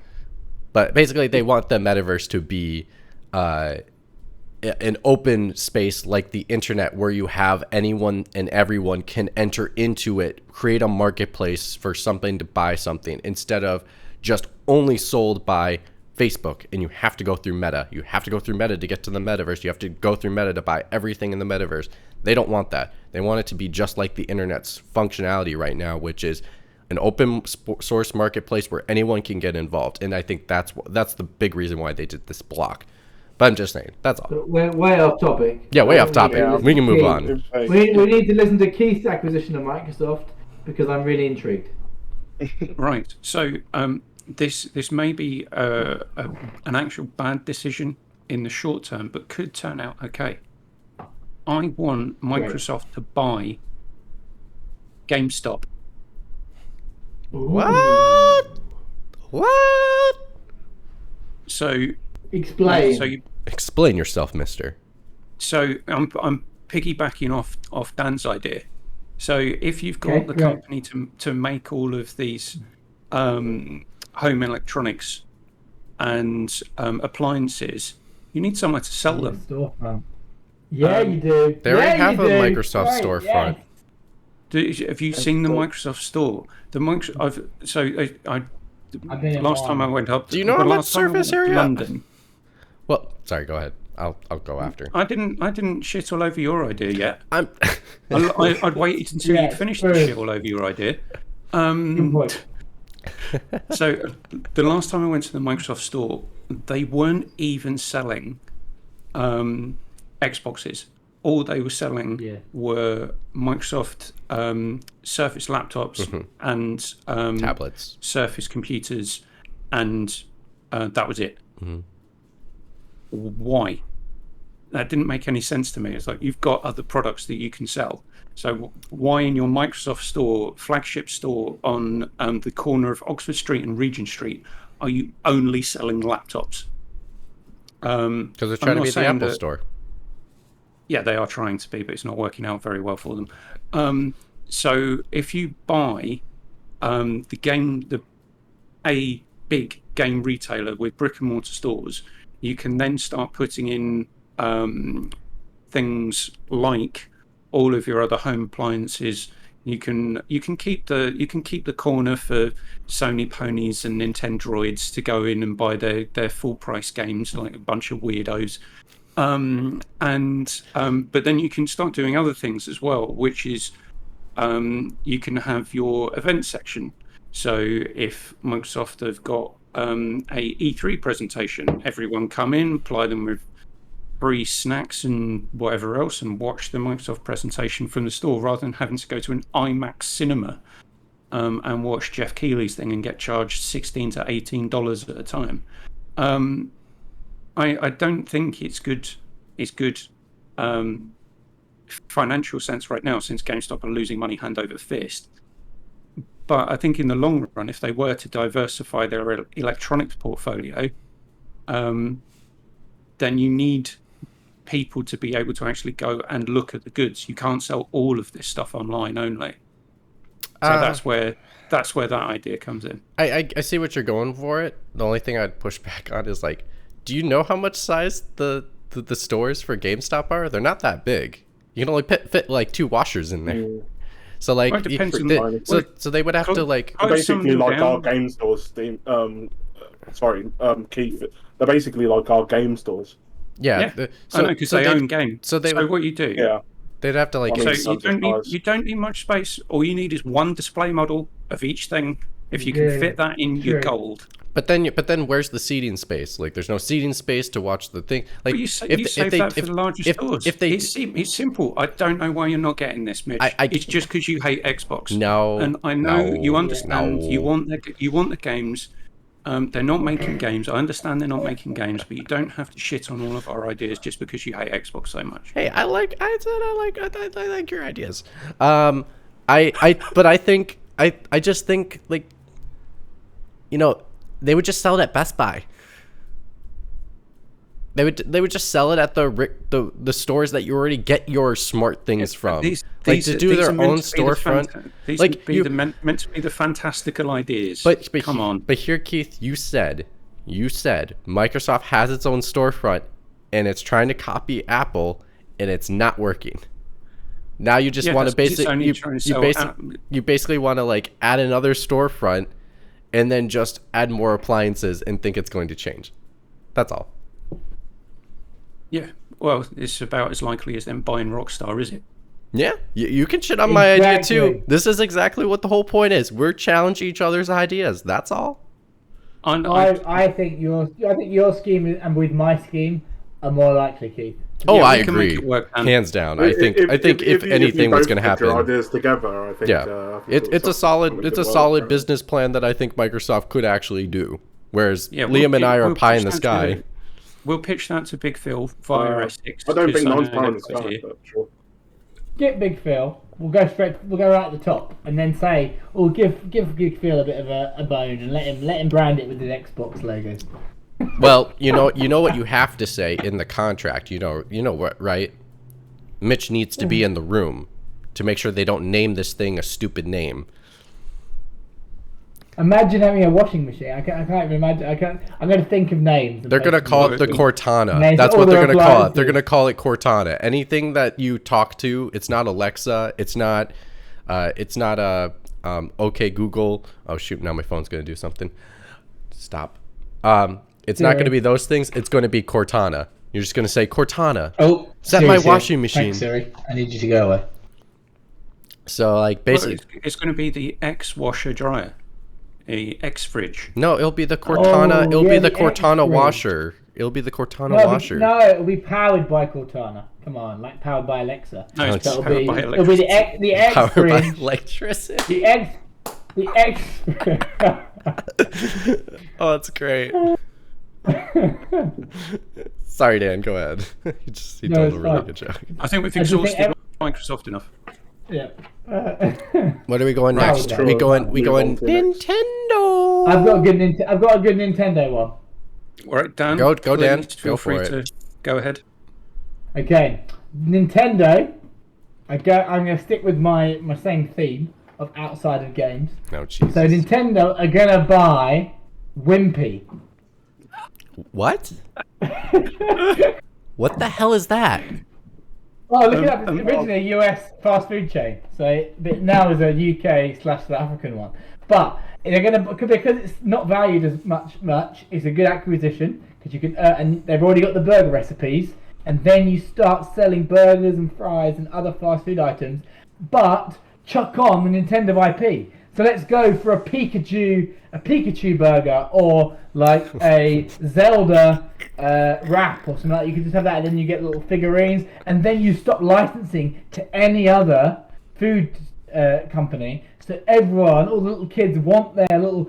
But basically, they want the metaverse to be an open space like the internet, where you have anyone and everyone can enter into it, create a marketplace for something to buy something, instead of just only sold by Facebook, and you have to go through Meta. You have to go through Meta to get to the metaverse. You have to go through Meta to buy everything in the metaverse. They don't want that. They want it to be just like the internet's functionality right now, which is an open source marketplace where anyone can get involved. And I think that's the big reason why they did this block. But I'm just saying, that's all. We're way off topic. Yeah, way off topic. We can move on. We need to listen to Keith's acquisition of Microsoft, because I'm really intrigued. Right. So this may be an actual bad decision in the short term, but could turn out okay. I want Microsoft to buy GameStop. What? So explain. Explain yourself, mister. So I'm piggybacking off Dan's idea. So if you've got the company to make all of these home electronics and appliances, you need somewhere to sell them. Storefront. Yeah, you do. They already have a Microsoft storefront. Have you seen the Microsoft store? Last time I went up. Do you know how much surface area? London. Well, sorry. Go ahead. I'll go after. I didn't shit all over your idea yet. I'd waited until you'd finished the shit all over your idea. So the last time I went to the Microsoft store, they weren't even selling Xboxes. All they were selling were Microsoft Surface laptops and tablets, Surface computers, and that was it. Why? That didn't make any sense to me. It's like, you've got other products that you can sell. So why in your Microsoft store, flagship store on the corner of Oxford Street and Regent Street, are you only selling laptops? Because they're trying to be the Apple store. Yeah, they are trying to be, but it's not working out very well for them. So if you buy a big game retailer with brick and mortar stores, you can then start putting in things like all of your other home appliances. You can keep the corner for Sony ponies and Nintendroids to go in and buy their full price games, like a bunch of weirdos. But then you can start doing other things as well, which is you can have your event section. So if Microsoft have got a E3 presentation, everyone come in, ply them with free snacks and whatever else, and watch the Microsoft presentation from the store, rather than having to go to an IMAX cinema and watch Jeff Keighley's thing and get charged $16 to $18 at a time. I don't think it's good. It's good financial sense right now, since GameStop are losing money hand over fist. But I think in the long run, if they were to diversify their electronics portfolio, then you need people to be able to actually go and look at the goods. You can't sell all of this stuff online only. So that's where that idea comes in. I see what you're going for it. The only thing I'd push back on is, like, do you know how much size the stores for GameStop are? They're not that big. You can only fit like 2 washers in there. So like, well, so they would have to like basically like our game stores. Keith. They're basically like our game stores. Yeah. I know, because they own game. So what you do? Yeah. They'd have to like. So you don't need much space. All you need is one display model of each thing. If you can fit that in your gold. But then where's the seating space? Like, there's no seating space to watch the thing. Like, but you save that for the larger stores. It's simple. I don't know why you're not getting this, Mitch. It's just because you hate Xbox. No. And I know you understand. No. You want the games. They're not making games. I understand they're not making games, but you don't have to shit on all of our ideas just because you hate Xbox so much. Hey, I like your ideas. I just think, like, you know, they would just sell it at Best Buy. They would just sell it at the stores that you already get your smart things from. These to do their own storefront. These like, are meant to be the fantastical ideas. But come on. But here, Keith, you said Microsoft has its own storefront and it's trying to copy Apple and it's not working. Now you just want to basically you basically want to like add another storefront and then just add more appliances and think it's going to change. That's all. Yeah, well, it's about as likely as them buying Rockstar, is it? Yeah, you can shit on my idea too. This is exactly what the whole point is. We're challenging each other's ideas. That's all. I think your scheme and with my scheme are more likely, Keith. Oh, I agree. Hands down. I think if anything was going to happen, ideas together, I think. Yeah, it's a solid business plan that I think Microsoft could actually do. Whereas Liam and I are pie in the sky. We'll pitch that to Big Phil via Essex. I don't think mine's pie in the sky, but sure. Get Big Phil. We'll go right at the top, and then say, "Oh, give Big Phil a bit of a bone, and let him brand it with the Xbox logo." Well, you know what you have to say in the contract. You know what, right? Mitch needs to be in the room. to make sure they don't name this thing a stupid name. Imagine having a washing machine. I can't even imagine. I'm going to think of names. They're going to call it the Cortana. Names That's all what they're their going to call it. appliances. They're going to call it Cortana. Anything that you talk to, it's not Alexa. It's not okay Google. Oh shoot! Now my phone's going to do something. Stop. It's not going to be those things. It's going to be Cortana. You're just going to say Cortana. Oh, set my washing machine. Thanks, Siri. I need you to go away. So like basically, it's going to be the X washer dryer. A X fridge. No, it'll be the Cortana. It'll be the Cortana X-fridge. washer. It'll be the Cortana washer. No, it'll be powered by Cortana. Come on, like powered by Alexa. No, it's So powered by it'll be the X Powered by fridge. electricity. The X. Oh, that's great. Sorry, Dan. Go ahead. He No, told it's a really fine. good joke. I think we've I just think exhausted Microsoft enough. Yeah. What are we going Wow, next? that's We going Move on to next. Nintendo. I've got a good Nintendo one. All right, Dan. Go, please Dan. Feel Go free for to go ahead. Okay, Nintendo. I'm going to stick with my same theme of outside of games. No, Jesus. So Nintendo are going to buy Wimpy. What? What the hell is that? Oh, look it up. It's originally a US fast food chain, but now is a UK/South African one. But they're gonna because it's not valued as much. It's a good acquisition because you can, and they've already got the burger recipes, and then you start selling burgers and fries and other fast food items. But chuck on the Nintendo IP. So let's go for a Pikachu burger, or like a Zelda wrap or something like that. You can just have that, and then you get little figurines, and then you stop licensing to any other food company. So everyone, all the little kids want their little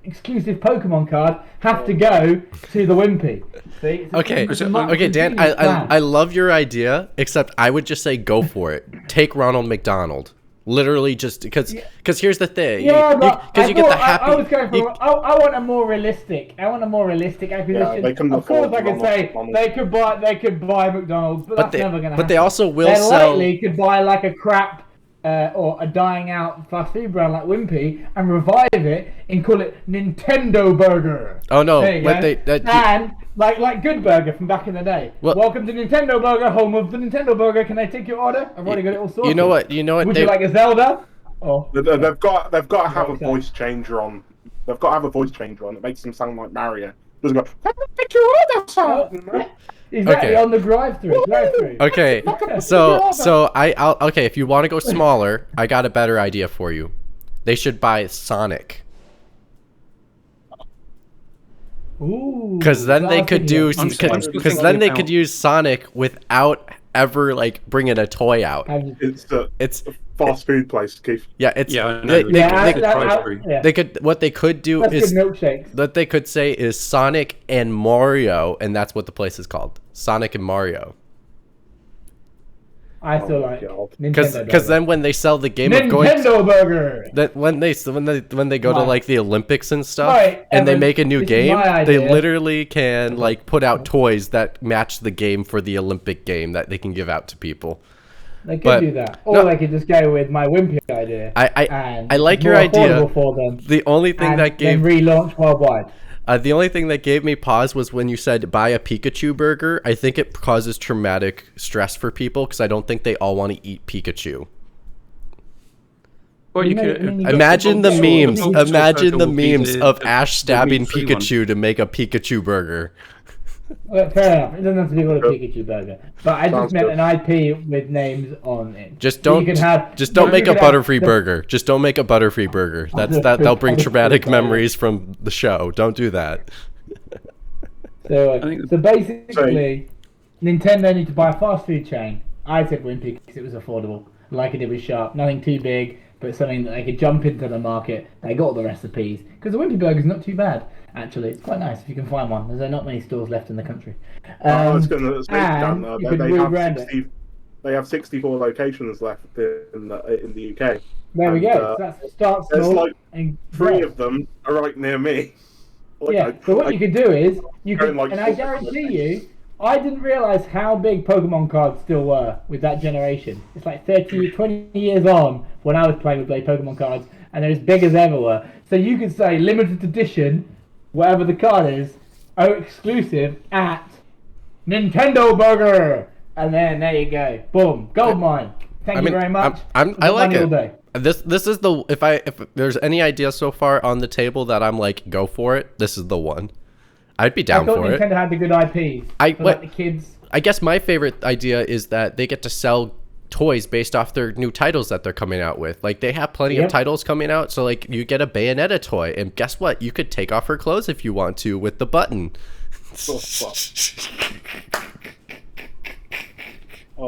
exclusive Pokemon card, have to go to the Wimpy. See? Okay, Dan, I love your idea, except I would just say go for it. Take Ronald McDonald. Literally just because here's the thing. Yeah, but you get the happy. I was going for. I want a more realistic. acquisition. Yeah, they couldn't of course, afford I could say McDonald's. they could buy McDonald's, but that's never going to happen. But they also will They sell. likely could buy like a crap or a dying out fast food brand like Wimpy and revive it and call it Nintendo Burger. Oh no! There you But go. And like Good Burger from back in the day. Well- Welcome to Nintendo Burger, home of the Nintendo Burger. Can I take your order? I've already got it all sorted. You know what? Would you like a Zelda? Oh. They've got to have a voice changer on. They've got to have a voice changer on. It makes them sound like Mario. Doesn't go. Take your order, son." Exactly, Okay. on the drive-through. Okay, so I'll okay. If you want to go smaller, I got a better idea for you. They should buy Sonic. Ooh. Because then they could do. I'm still Because thinking then they about- could use Sonic without ever like bringing a toy out. It's a It's fast food place, Keith. yeah. It's Yeah, I know. they, Yeah, they, yeah. they could what they could do That's is good milkshakes. what they could say is Sonic and Mario, and that's what the place is called. Sonic and Mario. I still Oh my like God. Because Nintendo then when they sell the game of Nintendo Burger. that when they go to Right. like the Olympics and stuff Right, and they Evan, make a new this is game, my they idea. literally can like put out toys that match the game for the Olympic game that they can give out to people. They could But- do that, or no. they could just go with my Wimpy idea. I like it's your more idea. affordable for them. The only thing And that gave then relaunch worldwide. the only thing that gave me pause was when you said buy a Pikachu burger. I think it causes traumatic stress for people because I don't think they all want to eat Pikachu. Well, you You know, could I mean, Imagine the memes. Bulbasaur Imagine the will be memes of the Ash stabbing meat-free one. Pikachu to make a Pikachu burger. Well, fair enough. It doesn't have to be called a Pikachu burger, but I just Sounds meant good. an IP with names on it. Just So don't. you can have, Just don't you make a could have Butterfree the- burger. Just don't make a Butterfree burger. That'll bring traumatic memories from the show. Don't do that. So, I think- so basically, Nintendo need to buy a fast food chain. I said Wimpy because it was affordable, like it was Sharp. Nothing too big, but something that they could jump into the market. They got all the recipes because the Wimpy burger's not too bad. Actually, it's quite nice if you can find one. There's not many stores left in the country. I was going to say, and Dan, you could rebrand it. they have 64 locations left in the UK. There we And, go. So that's start there's small like and 3 grow. of them are right near me. Like, Yeah. So what you could do is you Going could, like and I four guarantee you, I didn't realize how big Pokemon cards still were with that generation. It's like 20 years on when I was playing with Pokemon cards, and they're as big as ever were. So you could say limited edition, whatever the card is, exclusive at Nintendo Burger, and then there you go, boom, gold mine. Thank you very much. I like it. This is the if there's any idea so far on the table that I'm like, go for it, this is the one. I'd be down for it. Nintendo had the good IPs. The kids. I guess my favorite idea is that they get to sell toys based off their new titles that they're coming out with. Like, they have plenty of titles coming out, so like you get a Bayonetta toy, and guess what? You could take off her clothes if you want to with the button.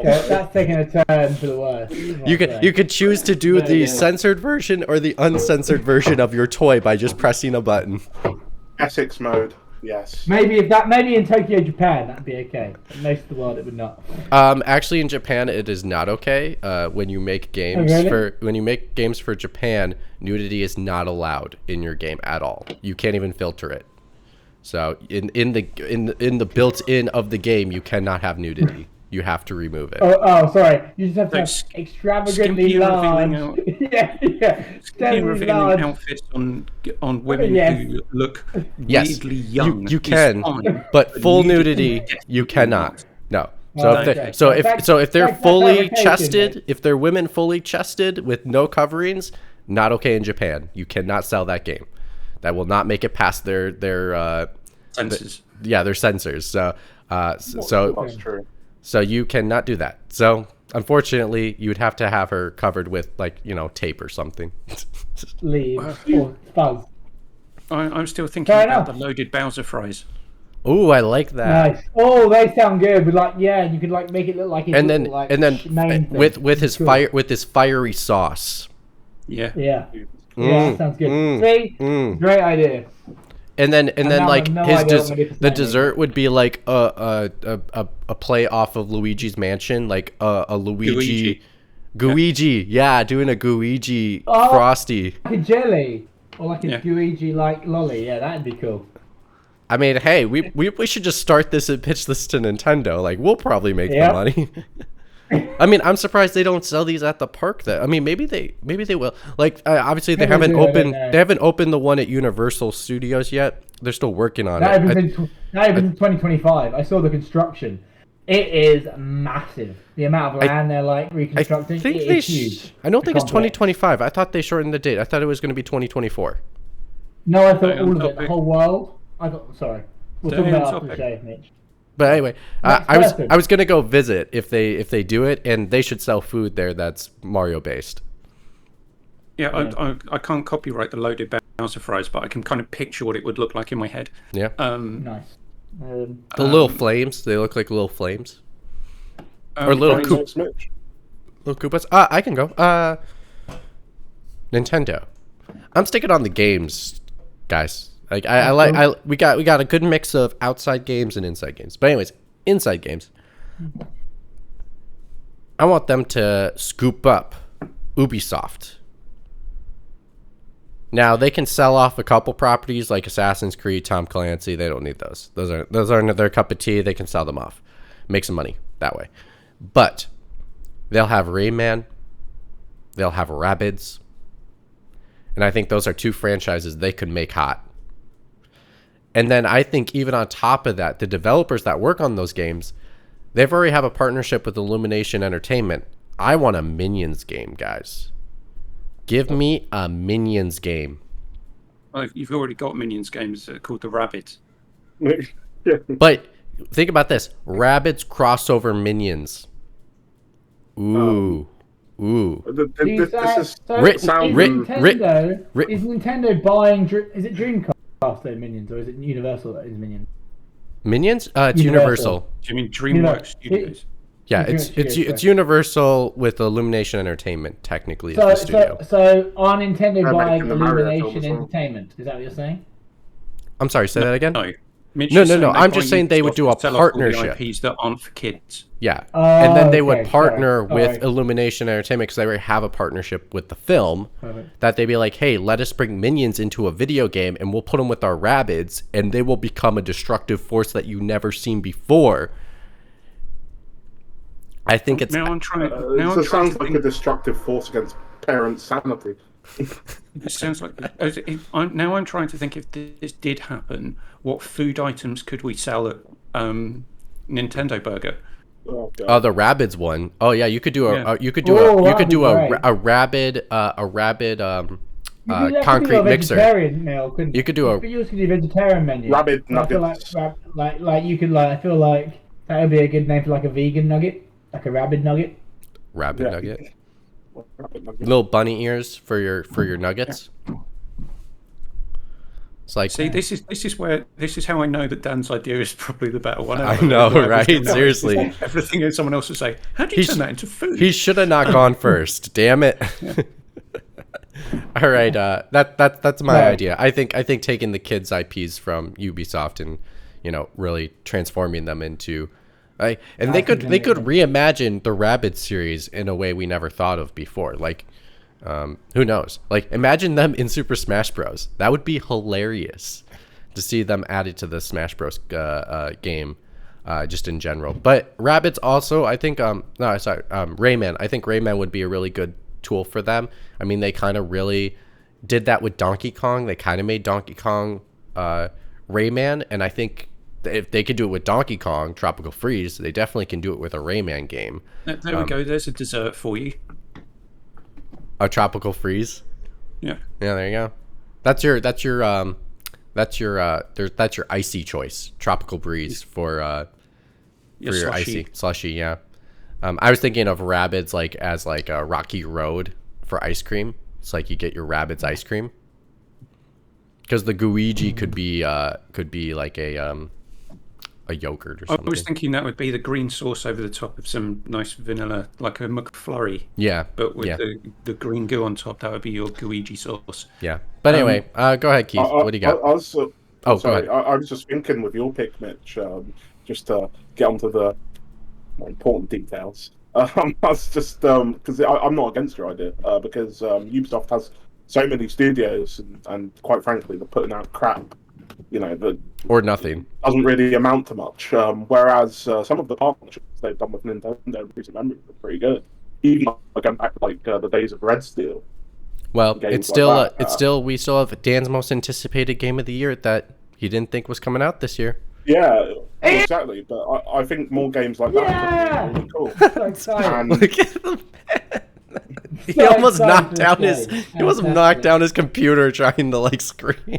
That's taking a turn for the worse. You could choose to do the censored version or the uncensored version of your toy by just pressing a button. Essex mode. Yes. Maybe in Tokyo, Japan, that'd be okay. In most of the world, it would not. Actually, in Japan, it is not okay. When you make games for Japan, nudity is not allowed in your game at all. You can't even filter it. So in the built-in of the game, you cannot have nudity. You have to remove it. Oh, sorry. You just have to have extravagantly large. Revealing outfits on women who look weirdly young. You can, but full nudity you cannot. No. So if they're fully chested, if they're women fully chested with no coverings, not okay in Japan. You cannot sell that game. That will not make it past their censors. Their censors. So that's true. So you cannot do that. So unfortunately, you would have to have her covered with tape or something. Leaves or fuzz. I'm still thinking about the loaded Bowser fries. Oh, I like that. Nice. Oh, they sound good. But you could make it look like it's with his fiery sauce. Yeah, that sounds good. See, great idea. And then the dessert would be like a play off of Luigi's Mansion, like a Luigi, doing a Guigi frosty, like a jelly or like a Guigi like lolly. Yeah, that'd be cool. I mean, hey, we should just start this and pitch this to Nintendo. Like, we'll probably make the money. I mean, I'm surprised they don't sell these at the park. Maybe they will. Like, obviously they haven't opened the one at Universal Studios yet. They're still working on it. That opens in 2025. I saw the construction. It is massive. The amount of land they're reconstructing. It's huge. I don't think it's 2025. I thought they shortened the date. I thought it was going to be 2024. No, I thought all of it, the whole world. Sorry. We'll talk about after the show, Mitch. But anyway, I was gonna go visit if they do it, and they should sell food there that's Mario based. Yeah, I can't copyright the loaded Bowser fries, but I can kind of picture what it would look like in my head. Yeah. Nice. The little flames. They look like little flames. Or little Koopas. I can go. Nintendo. I'm sticking on the games, guys. Like we got a good mix of outside games and inside games. But anyways, inside games. I want them to scoop up Ubisoft. Now they can sell off a couple properties like Assassin's Creed, Tom Clancy. They don't need those. Those aren't their cup of tea. They can sell them off, make some money that way. But they'll have Rayman. They'll have Rabbids. And I think those are two franchises they could make hot. And then I think even on top of that, the developers that work on those games, they've already have a partnership with Illumination Entertainment. I want a Minions game, guys. Give me a Minions game. Well, you've already got Minions games called the Rabbids. But think about this. Rabbids crossover Minions. Ooh. Is Nintendo buying... Is it Dreamcast? Minions, or is it Universal that is Minions? Minions? It's Universal. Do you mean DreamWorks Studios? Yeah, it's Universal with Illumination Entertainment, technically, is the studio. So are Nintendo buying Illumination Entertainment? Is that what you're saying? I'm sorry, say that again? No. I'm just saying they would do a partnership. IPs that aren't for kids. Yeah, and then they would partner with Illumination Entertainment because they already have a partnership with the film. That they'd be like, hey, let us bring Minions into a video game and we'll put them with our Rabbids and they will become a destructive force that you've never seen before. I think it's now I'm trying. It sounds like a destructive force against parents' sanity. It sounds like. Now I'm trying to think if this did happen, what food items could we sell at Nintendo Burger? Oh, the Rabbids one. Oh yeah, you could do a Yeah. you could do Oh, a that'd rabid You concrete could do a mixer. vegetarian meal, couldn't You could do a You could do a vegetarian menu. Rabbit I feel nuggets. like you could I feel like that would be a good name for like a vegan nugget, like a rabbit nugget. rabbit Yeah. nugget. Rabbit nuggets. Little bunny ears for your nuggets. It's like, See, this is how I know that Dan's idea is probably the better one. I ever. know, Everyone right? else knows. Seriously. Everything else someone else will say, how do you turn that into food? he should have not gone first. Damn it. All right, that's my Right. idea. I think taking the kids' IPs from Ubisoft and really transforming them into, right? And they could reimagine the Rabbids series in a way we never thought of before. Like, who knows? Like, imagine them in Super Smash Bros. That would be hilarious to see them added to the Smash Bros. Game, just in general. But Rabbids also, I think, Rayman. I think Rayman would be a really good tool for them. I mean, they kind of really did that with Donkey Kong. They kind of made Donkey Kong Rayman, and I think if they could do it with Donkey Kong Tropical Freeze, they definitely can do it with a Rayman game. There we go. There's a dessert for you. A Tropical Freeze. Yeah. Yeah, there you go. That's your icy choice. Tropical Breeze for your icy slushy. Yeah. I was thinking of Rabbids as a Rocky Road for ice cream. It's like you get your Rabbids ice cream. Because the Guiji could be like a yogurt or something. I was thinking that would be the green sauce over the top of some nice vanilla, like a McFlurry. Yeah. But with the green goo on top, that would be your Guiji sauce. Yeah. But anyway, go ahead, Keith. What do you got? Sorry. Go ahead. I was just thinking with your pick, Mitch, just to get onto the more important details. I was just because I'm not against your idea because Ubisoft has so many studios and quite frankly they're putting out crap, that Or nothing. doesn't really amount to much. Whereas some of the partnerships they've done with Nintendo in recent memory are pretty good. Even going back to the days of Red Steel. Well, games it's still like that. we still have Dan's most anticipated game of the year that he didn't think was coming out this year. Yeah, exactly. But I think more games like that could be really cool. So excited. And Look at the man. He So almost excited knocked for down this his game. he almost knocked down his computer trying to scream.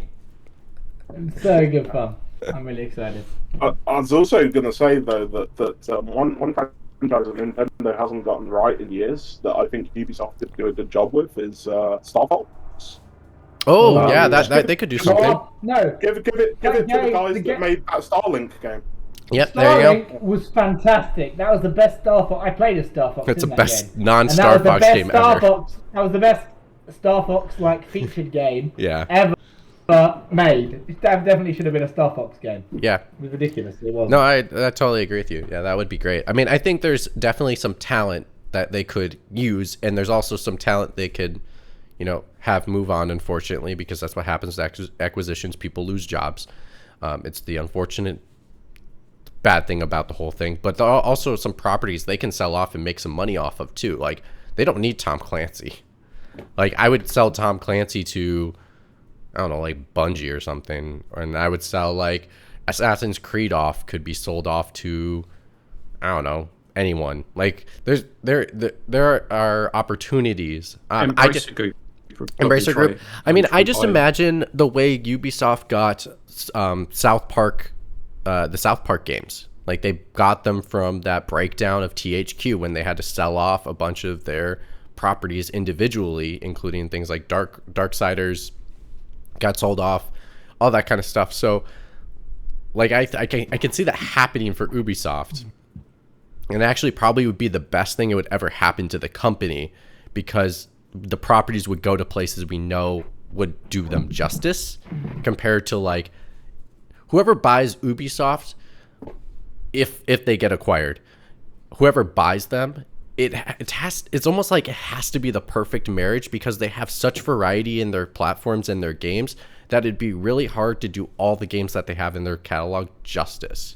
So good fun. I'm really excited. I was also going to say though that one franchise that Nintendo hasn't gotten right in years that I think Ubisoft did do a good job with is Star Fox. Oh yeah, that they could do something. Oh, no, Give it to the guys that made that Starlink game. Yep, there you go. Starlink was fantastic. That was the best Star Fox. I played a Star Fox. It's in the that best game. non-Star And that was the Fox best game Star ever. Fox. That was the best Star Fox featured game Yeah. ever made. It definitely should have been a Star Fox game. Yeah. It was ridiculous. It wasn't. No, I totally agree with you. Yeah, that would be great. I mean, I think there's definitely some talent that they could use, and there's also some talent they could, have move on, unfortunately, because that's what happens to acquisitions. People lose jobs. It's the unfortunate bad thing about the whole thing. But there are also some properties they can sell off and make some money off of, too. Like, they don't need Tom Clancy. Like, I would sell Tom Clancy to, I don't know, like Bungie or something. And I would sell, Assassin's Creed off could be sold off to, I don't know, anyone. Like, there are opportunities. Embracer Group. Embracer Group. I mean, I just imagine the way Ubisoft got South Park, the South Park games. Like, they got them from that breakdown of THQ when they had to sell off a bunch of their properties individually, including things like Darksiders got sold off, all that kind of stuff. So, I can see that happening for Ubisoft. And actually probably would be the best thing that would ever happen to the company, because the properties would go to places we know would do them justice, compared to whoever buys Ubisoft, if they get acquired, whoever buys them, it's almost like it has to be the perfect marriage, because they have such variety in their platforms and their games that it'd be really hard to do all the games that they have in their catalog justice,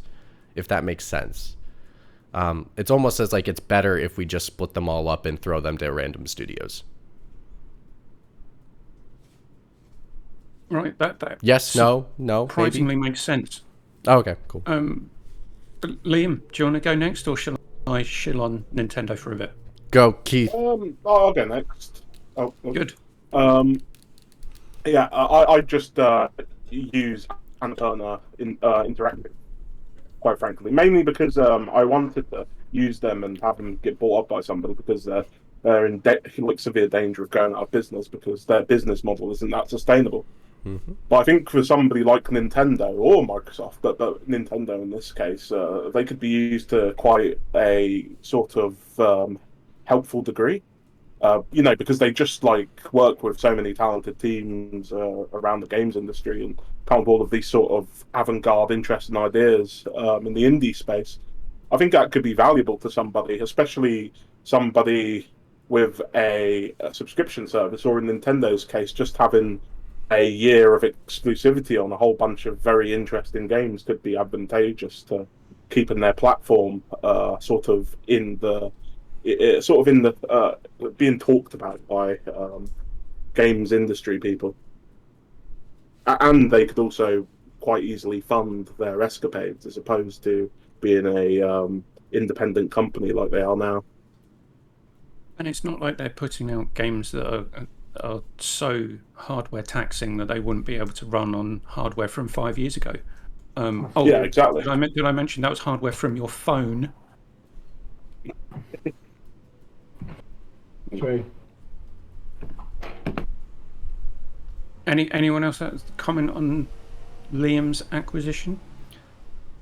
if that makes sense. It's almost as like it's better if we just split them all up and throw them to random studios. Right. That Yes, no, surprisingly maybe. makes sense. Oh, okay, cool. But Liam, do you want to go next, or shall I shill on Nintendo for a bit? Go, Keith. I'll go next. Oh, Good. Yeah, I just use Annapurna Interactive, quite frankly, mainly because I wanted to use them and have them get bought up by somebody because they're in severe danger of going out of business because their business model isn't that sustainable. Mm-hmm. But I think for somebody like Nintendo or Microsoft, but Nintendo in this case, they could be used to quite a sort of helpful degree. Because they just work with so many talented teams around the games industry and come up with all of these sort of avant-garde, interesting ideas in the indie space. I think that could be valuable to somebody, especially somebody with a subscription service, or in Nintendo's case, just having a year of exclusivity on a whole bunch of very interesting games could be advantageous to keeping their platform being talked about by games industry people, and they could also quite easily fund their escapades as opposed to being a independent company like they are now. And it's not like they're putting out games that are so hardware taxing that they wouldn't be able to run on hardware from 5 years ago. Yeah, exactly. Did I mention that was hardware from your phone? True. Anyone else have a comment on Liam's acquisition?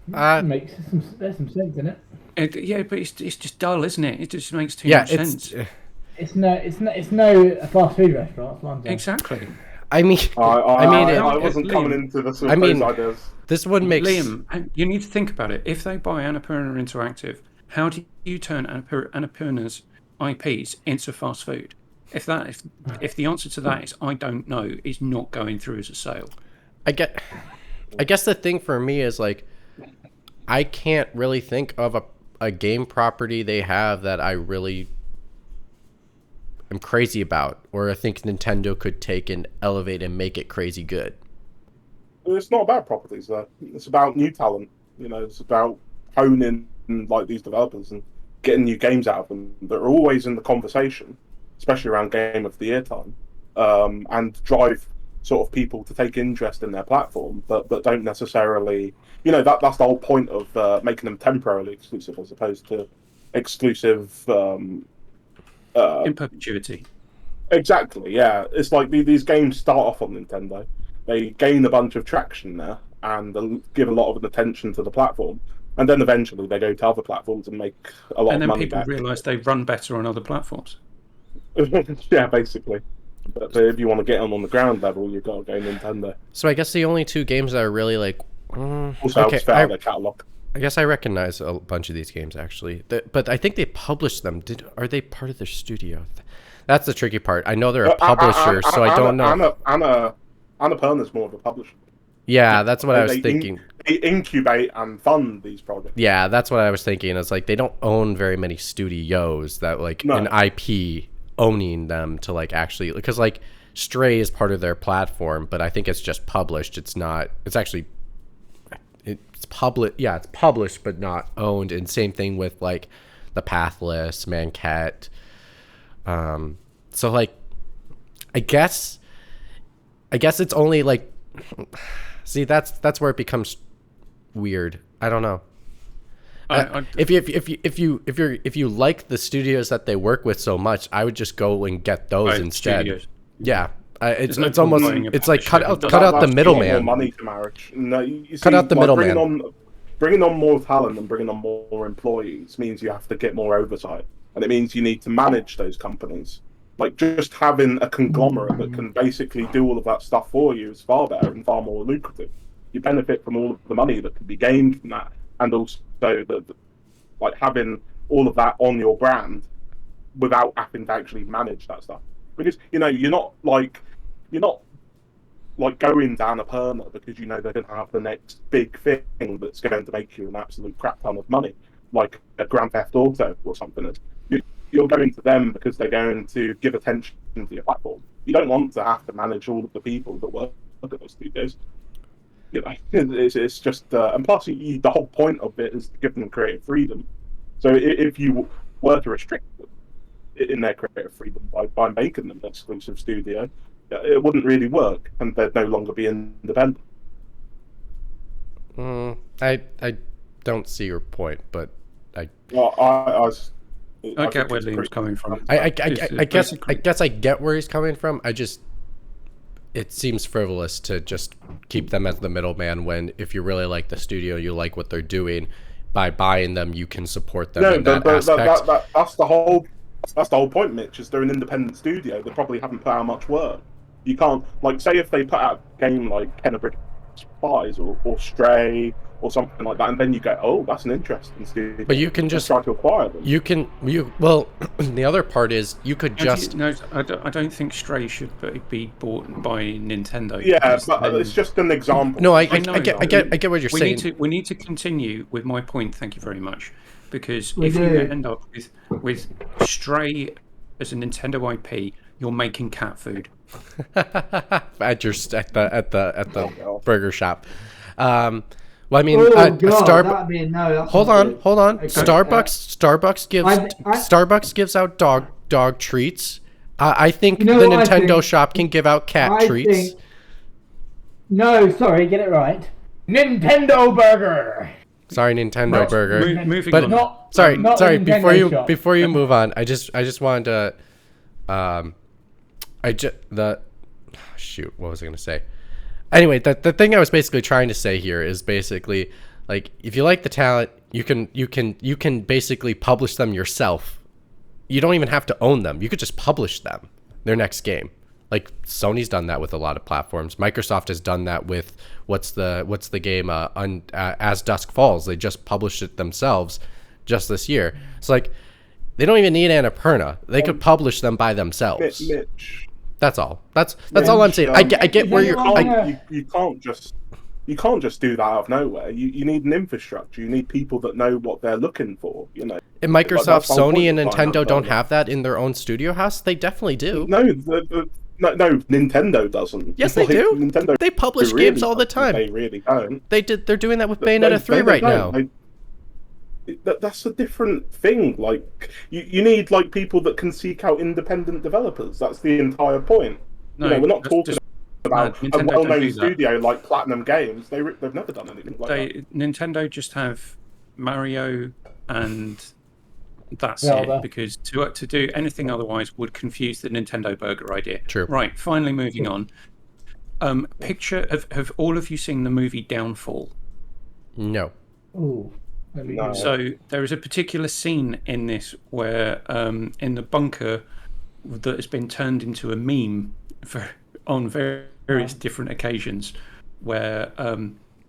There's some sense in it. Yeah, but it's just dull, isn't it? It just makes too much sense. It's no fast food restaurant. Exactly. I wasn't coming into this with those ideas. This one makes Liam. You need to think about it. If they buy Annapurna Interactive, how do you turn Annapurna's IPs into fast food? If the answer to that is I don't know, is not going through as a sale. I guess the thing for me is I can't really think of a game property they have that I really am crazy about, or I think Nintendo could take and elevate and make it crazy good. It's not about properties though. It's about new talent. It's about honing these developers and getting new games out of them that are always in the conversation, especially around Game of the Year time, and drive sort of people to take interest in their platform, but don't necessarily, that's the whole point of making them temporarily exclusive as opposed to exclusive in perpetuity. Exactly, yeah. It's like these games start off on Nintendo, they gain a bunch of traction there, and they'll give a lot of attention to the platform, and then eventually they go to other platforms and make a lot of money back. And then people realise they run better on other platforms. Yeah, basically. But if you want to get on the ground level, you've got to go Nintendo. So I guess the only two games that are really also helps fit out their catalog. I guess I recognize a bunch of these games actually, but I think they published them. Are they part of their studio? That's the tricky part. I know they're a publisher, so I don't know. Annapurna's more of a publisher. Yeah, that's what I was thinking. They incubate and fund these projects. Yeah, that's what I was thinking. It's they don't own very many studios that an IP owning them to actually, because Stray is part of their platform, but I think it's just published. It's not. It's actually. It's public. Yeah, it's published but not owned. And same thing with the Pathless, Manquette. So I guess it's only see, that's where it becomes weird. I don't know. If you like the studios that they work with so much, I would just go and get those instead. Studios. Yeah, it's almost cut out the middleman. Money to marriage. No, you see, cut out the middleman. Bringing on more talent and bringing on more employees means you have to get more oversight, and it means you need to manage those companies. Just having a conglomerate that can basically do all of that stuff for you is far better and far more lucrative. You benefit from all of the money that can be gained from that, and also having all of that on your brand without having to actually manage that stuff. Because you're not going down a Annapurna because they're going to have the next big thing that's going to make you an absolute crap ton of money. a Grand Theft Auto or something. You're going to them because they're going to give attention to your platform. You don't want to have to manage all of the people that work at those studios. You know, it's just, and plus, the whole point of it is to give them creative freedom. So if you were to restrict them in their creative freedom by making them an exclusive studio, it wouldn't really work, and they'd no longer be independent. I don't see your point, but I get where Liam's coming from. I guess I get where he's coming from. It seems frivolous to just keep them as the middleman when, if you really like the studio, you like what they're doing, by buying them, you can support them in that aspect. That's the whole point, Mitch, is they're an independent studio. They probably haven't put out much work. You can't, like, say if they put out a game like Kennebrick Spies or Stray or something like that, and then you go, oh, that's an interesting studio. But you can just try to acquire them. Well, the other part is you could just... No, I don't think Stray should be bought by Nintendo. Yeah, but it's just an example. No, I get what you're saying. We need to continue with my point, thank you very much. Because if you end up with Stray as a Nintendo IP, you're making cat food. at the burger shop. Well, I mean, Starbucks. Hold on. Starbucks gives out dog treats. I think the Nintendo shop can give out cat treats. No, sorry, get it right. Nintendo Burger. Sorry, Nintendo Burger. Moving but on. Sorry. Before you move on, I just wanted to. Shoot, what was I gonna say? Anyway, the thing I was basically trying to say here is basically, like, if you like the talent, you can basically publish them yourself. You don't even have to own them. You could just publish them, their next game. Like, Sony's done that with a lot of platforms. Microsoft has done that with what's the game As Dusk Falls. They just published it themselves just this year. It's like they don't even need Annapurna. They could publish them by themselves. Mitch. That's all. That's all I'm saying. I get where you're. You can't just do that out of nowhere. You need an infrastructure. You need people that know what they're looking for. You know. And Microsoft, Sony, and Nintendo don't have that in their own studio house. They definitely do. No, Nintendo doesn't. Yes, they do. Nintendo, they publish games all the time. They really don't. They're doing that with Bayonetta 3 right now. That's a different thing. Like, you need, like, people that can seek out independent developers. That's the entire point. No, we're not talking about a well-known studio like Platinum Games. They've never done anything like that. Nintendo just have Mario, and that's it. Because to do anything otherwise would confuse the Nintendo Burger idea. True. Right. Finally, moving on. Have all of you seen the movie Downfall? No. Ooh. No. So there is a particular scene in this where in the bunker that has been turned into a meme on various different occasions, where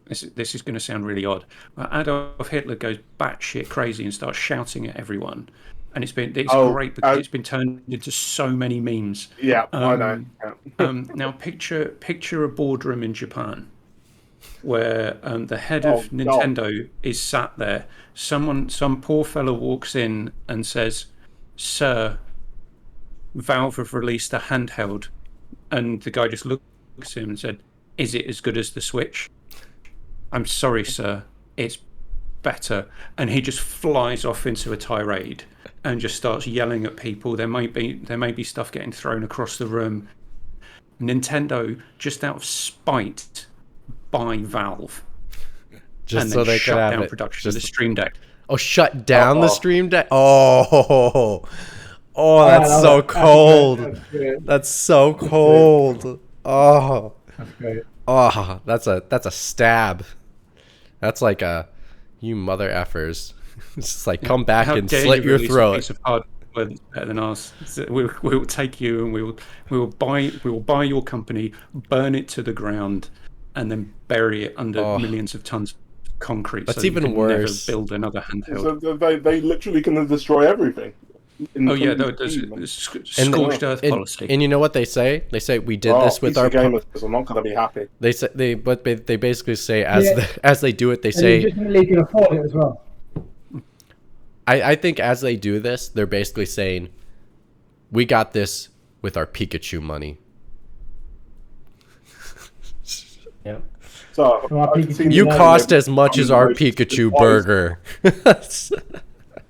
this is going to sound really odd, but Adolf Hitler goes batshit crazy and starts shouting at everyone, and it's great because it's been turned into so many memes. Yeah, I know. Yeah. Now picture a boardroom in Japan, where the head of Nintendo is sat there. Some poor fellow walks in and says, "Sir, Valve have released a handheld," and the guy just looks at him and said, "Is it as good as the Switch?" "I'm sorry, sir, it's better." And he just flies off into a tirade and just starts yelling at people. There may be stuff getting thrown across the room. Nintendo, just out of spite, buy Valve, just and so then they shut can have down it. production of the Stream Deck. Oh, shut down the Stream Deck. Oh, that's so cold. That's so cold. Oh, that's great. Oh, that's a stab. That's like a, you mother effers. It's just like, come back and slit your throat. Piece of hardware better than ours. We will take you and we will buy your company, burn it to the ground, and then bury it under millions of tons of concrete. That's so even you can worse. Never build another handheld. So they literally can destroy everything. Scorched earth policy. And you know what they say? They say, we did this with our gamers. I'm not going to be happy. They say they basically say as they do it. They say you can afford it as well. I think as they do this, they're basically saying, we got this with our Pikachu money. Yeah. So You cost as much as our Pikachu burger.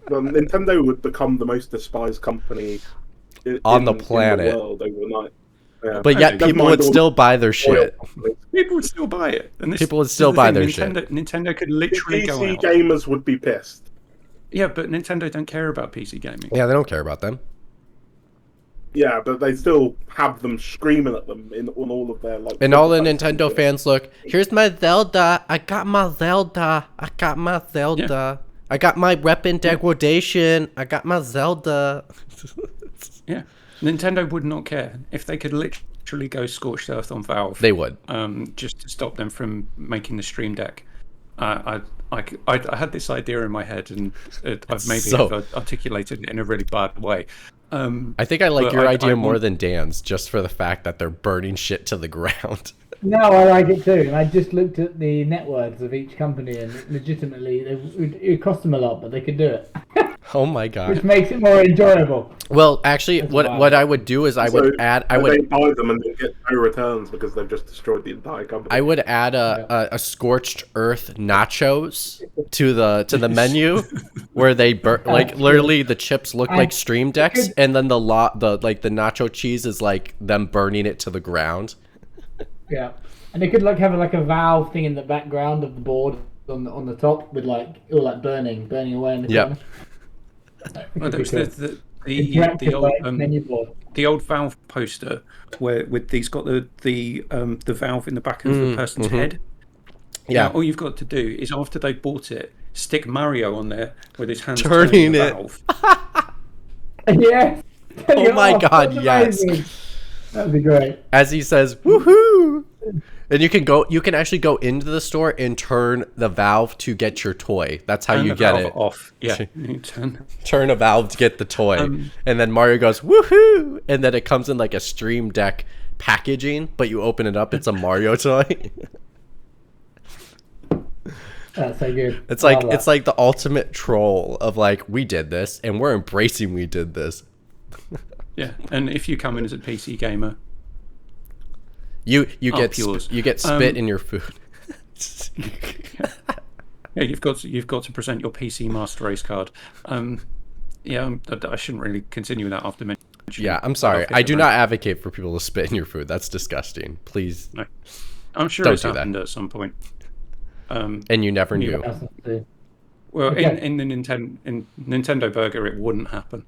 Nintendo would become the most despised company on the planet in the world overnight. Yeah. But yet people would still buy their shit. People would still buy it. And people would still buy their shit. Nintendo could literally go out. PC gamers would be pissed. Yeah, but Nintendo don't care about PC gaming. Yeah, they don't care about them. Yeah, but they still have them screaming at them on all of their And all the Nintendo fans look, here's my Zelda. I got my Zelda. I got my Zelda. Yeah. I got my weapon degradation. I got my Zelda. Yeah. Nintendo would not care if they could literally go scorched earth on Valve. They would. Just to stop them from making the Stream Deck. I had this idea in my head, and I've maybe articulated it in a really bad way. I think I like your idea more than Dan's, just for the fact that they're burning shit to the ground. No, I like it too. And I just looked at the net worths of each company, and legitimately, it cost them a lot, but they could do it. Oh my god! Which makes it more enjoyable. Well, actually, what I would do is I would buy them and then get no returns because they've just destroyed the entire company. I would add a scorched earth nachos to the menu where they literally the chips look like Stream Decks, and then the nacho cheese is like them burning it to the ground. Yeah, and they could have a valve thing in the background of the board on the top with burning away in the corner. Well, there was the old Valve poster where he's got the valve in the back of the person's head. Yeah. Now, all you've got to do is after they've bought it, stick Mario on there with his hands turning the it. Valve. Yes. Oh my god! Yes. That'd be great. As he says, "Woohoo!" And you can actually go into the store and turn the valve to get your toy. That's how you get it off. Yeah, turn a valve to get the toy, and then Mario goes woohoo, and then it comes in like a Stream Deck packaging, but you open it up, it's a Mario toy. That's so good. It's like the ultimate troll of we did this, and we're embracing we did this. Yeah, and if you come in as a PC gamer. You get spit in your food. Yeah, you've got to present your PC Master Race card. Yeah, I shouldn't really continue that after mentioning. Yeah, I'm sorry. I do not advocate for people to spit in your food. That's disgusting. Please. No. I'm sure it's happened at some point. And you never knew. Well, okay. in the Nintendo Burger, it wouldn't happen.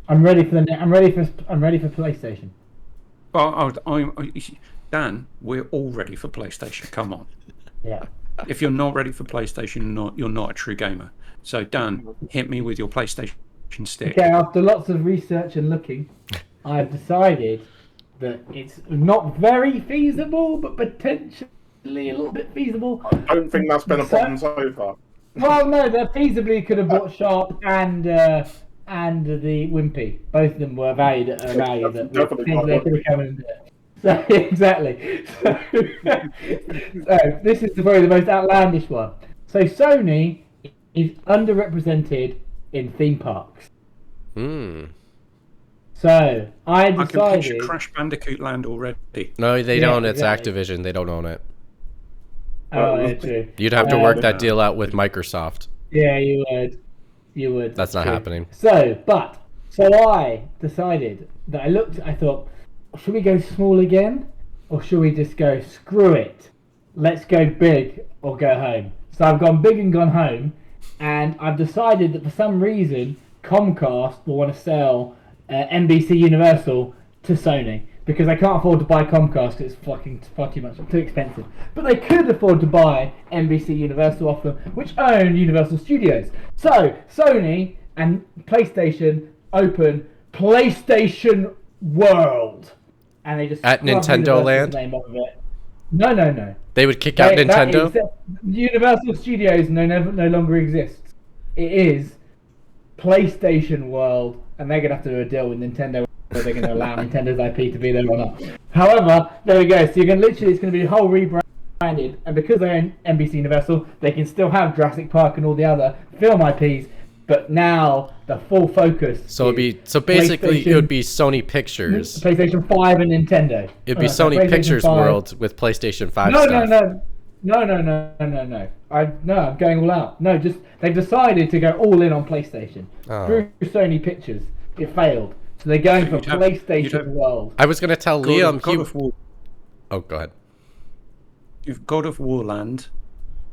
I'm ready for PlayStation. Well, Dan, we're all ready for PlayStation. Come on. Yeah. If you're not ready for PlayStation, you're not a true gamer. So, Dan, hit me with your PlayStation stick. Okay, after lots of research and looking, I've decided that it's not very feasible, but potentially a little bit feasible. I don't think that's been a problem so far. Well, no, they feasibly could have bought Sharp and the Wimpy. Both of them were valued at a value that they could have come and So exactly. So this is probably the most outlandish one. So Sony is underrepresented in theme parks. So I decided. I can picture Crash Bandicoot Land already. No, they don't. It's Activision. They don't own it. Oh, yeah, true. You'd have to work that deal out with Microsoft. Yeah, you would. You would. That's not happening. So I decided that I thought, should we go small again? Or should we just go, screw it, let's go big or go home? So I've gone big and gone home, and I've decided that for some reason, Comcast will want to sell NBC Universal to Sony. Because they can't afford to buy Comcast because it's far too much, too expensive. But they could afford to buy NBC Universal off them, which own Universal Studios. So, Sony and PlayStation open PlayStation World. And they just... At Nintendo Land? The name of it. No. They would kick out Nintendo? Universal Studios no longer exists. It is PlayStation World, and they're going to have to do a deal with Nintendo whether they're going to allow Nintendo's IP to be there or not. However, there we go. So you're going to it's going to be a whole rebranded, and because they own NBC Universal, they can still have Jurassic Park and all the other film IPs, but now the full focus. So basically it would be Sony Pictures. PlayStation 5 and Nintendo. It'd be Sony Pictures 5. World with PlayStation 5 stuff. No. I'm going all out. No, just they've decided to go all in on PlayStation. Through Sony Pictures, it failed. So they're going for PlayStation World. I was going to tell Liam. Oh, go ahead. You've God of War Land.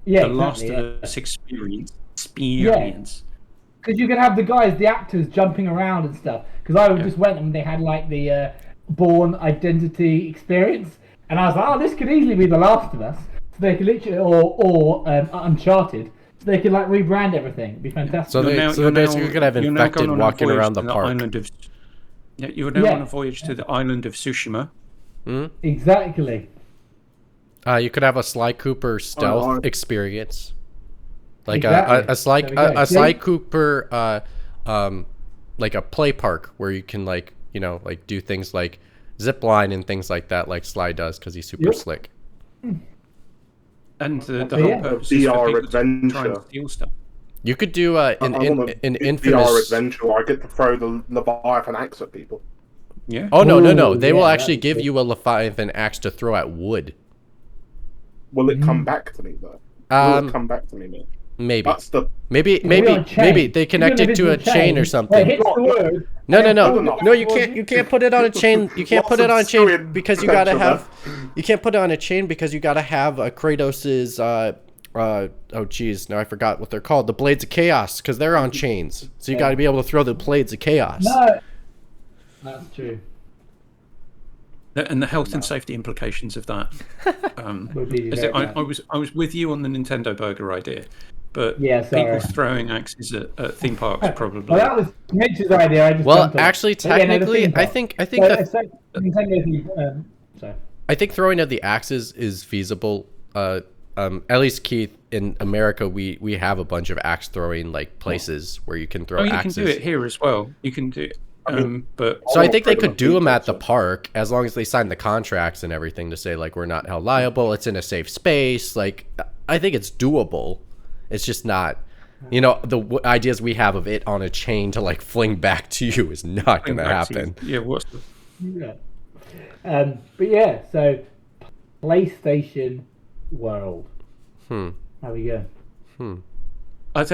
Yeah, the Last of Us experience. Because you can have the actors jumping around and stuff. Because I just went and they had like the Bourne Identity experience, and I was like, this could easily be The Last of Us. So they could literally, or Uncharted. So they could like rebrand everything. It'd be fantastic. So they're basically gonna have infected walking around the park. You would now on a voyage to the island of Tsushima. Exactly. You could have a Sly Cooper stealth experience, like a Sly Cooper, like a play park where you can like do things like zip line and things like that, like Sly does because he's super slick. And the whole purpose is for people to try and steal stuff. You could do an infamous VR adventure where I get to throw the Leviathan axe at people. Yeah. Oh no! They will actually give you a Leviathan axe to throw at wood. Will it come back to me though? Will it come back to me, Mitch? Maybe. That's the maybe they connect it to a chain or something. No, you can't put it on a chain. You can't put it on a chain because you gotta have. You can't put it on a chain because you gotta have Kratos's. Oh geez, now I forgot what they're called. The Blades of Chaos, because they're on chains. So you gotta be able to throw the Blades of Chaos. No, that's true. And the health and safety implications of that. I was with you on the Nintendo burger idea, but people throwing axes at theme parks probably. Well, that was Mitch's idea. Actually, technically, I think throwing of the axes is feasible. At least Keith, in America, we have a bunch of axe throwing like places where you can throw axes. You can do it here as well. You can do it. So I think they could do them at the park as long as they sign the contracts and everything to say like we're not held liable. It's in a safe space. Like I think it's doable. It's just not, the ideas we have of it on a chain to like fling back to you is not going to happen. So PlayStation World. How we go? I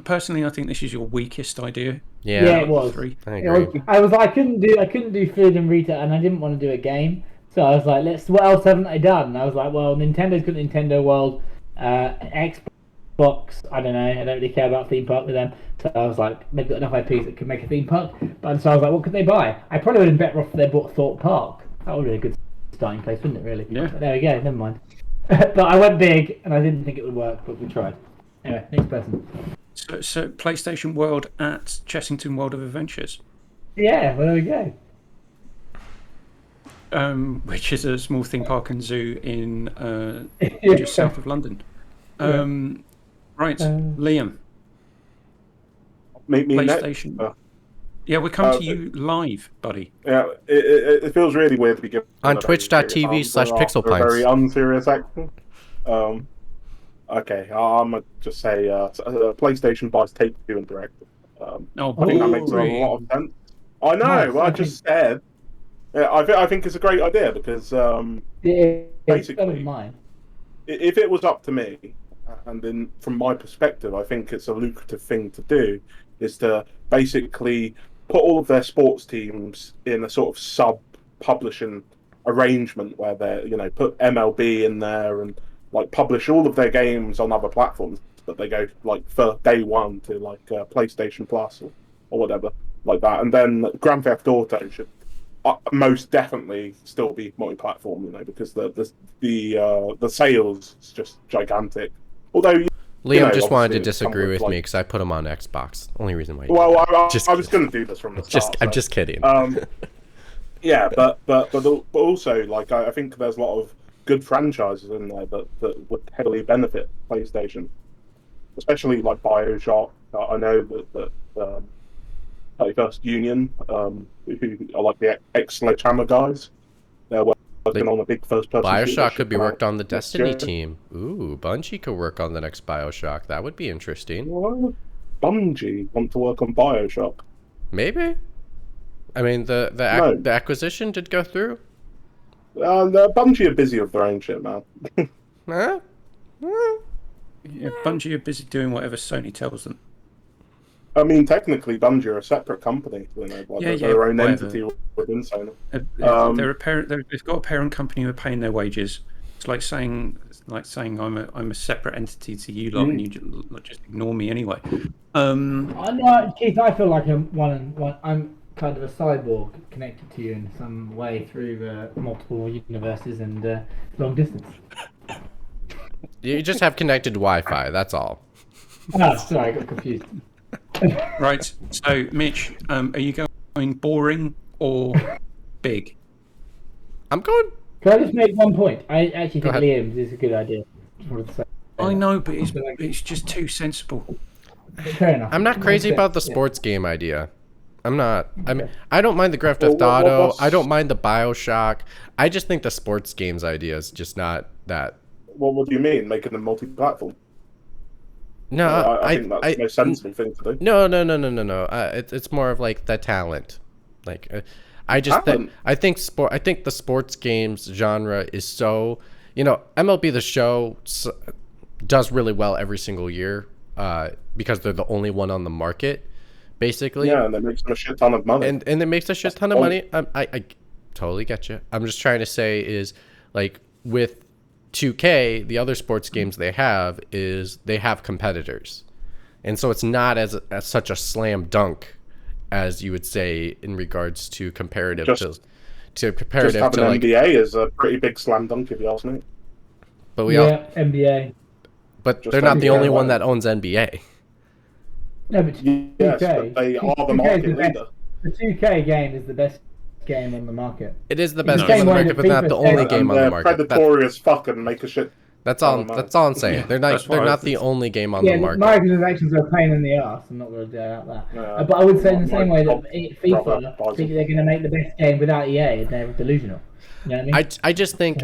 personally think this is your weakest idea. Yeah, it was. I agree. I couldn't do food and retail, and I didn't want to do a game. So I was like, what else haven't I done? And I was like, well, Nintendo's got Nintendo World, Xbox. I don't know. I don't really care about theme park with them. So I was like, they've got enough IPs that could make a theme park. But so I was like, what could they buy? I probably would have been better off if they bought Thorpe Park. That would be a good starting place, wouldn't it? Really? Yeah. But there we go. Never mind. But I went big, and I didn't think it would work, but we tried. Anyway, next person. So PlayStation World at Chessington World of Adventures. Yeah, well, there we go. Which is a small theme park and zoo in just south of London. Right, Liam. Me PlayStation. Next? Yeah, we're coming to you live, buddy. Yeah, it feels really weird to be given on twitch.tv/pixelpints. Very unserious action. Okay, I'm gonna just say PlayStation buys Take-Two and Direct. I think that makes a lot of sense. I know. I just said. I think it's a great idea because basically, if it was up to me, and then from my perspective, I think it's a lucrative thing to do, is to basically put all of their sports teams in a sort of sub-publishing arrangement where they, put MLB in there and like publish all of their games on other platforms, but they go like for day one to like PlayStation Plus or whatever like that, and then Grand Theft Auto should most definitely still be multi-platform, because the sales is just gigantic. Although Liam just wanted to disagree with me because I put him on Xbox. Only reason why. Well, I was going to do this from the start. I'm just kidding. Yeah, but also like I think there's a lot of good franchises in there that would heavily benefit PlayStation, especially like BioShock. I know that 31st Union, who are like the ex-Sledgehammer guys, they're working on a big first-person. BioShock could be worked on the Destiny team. Ooh, Bungie could work on the next BioShock. That would be interesting. Well, Bungie want to work on BioShock? Maybe. I mean, the acquisition did go through. Bungie are busy with their own shit, man. Huh? Yeah, Bungie are busy doing whatever Sony tells them. I mean, technically, Bungie are a separate company. They're their own entity within Sony. They've got a parent company who are paying their wages. It's like saying I'm a separate entity to you lot, and you just ignore me anyway. I know, Keith. I feel like I'm kind of a cyborg connected to you in some way through multiple universes and long distance. You just have connected Wi-Fi. That's all. Oh, sorry, I got confused. Right. So, Mitch, are you going boring or big? I'm going. Can I just make one point? I actually think Liam's is a good idea. Just wanted to say I know, but it's just too sensible. Fair enough. I'm not crazy about the sports game idea. I'm not. I mean, I don't mind the Grand Theft Auto. I don't mind the BioShock. I just think the sports games idea is just not that. Well, what do you mean, making them multi-platform? No, I think that's the most sensible thing to do. No. It's more of like the talent. Like, I think the sports games genre is so. MLB The Show does really well every single year because they're the only one on the market. Basically, yeah, and it makes them a shit ton of money. And it makes a shit ton of money. I totally get you. I'm just trying to say is like with 2K, the other sports games they have competitors, and so it's not as such a slam dunk as you would say in regards to comparative to comparative just to like NBA is a pretty big slam dunk if you ask me. But NBA. But they're not the only one that owns NBA. No, but 2K, but they are the market leader. The 2K game is the best game on the market. It is the best game on the market, but not the only game on the market. Predatory as fuck and make a shit. That's all I'm saying. Yeah, they're not the only game on the market. Microtransactions are a pain in the ass. I'm not going to doubt that. Yeah, but I would say in the same way that FIFA think they're going to make the best game without EA. They're delusional. You know what I mean? I just think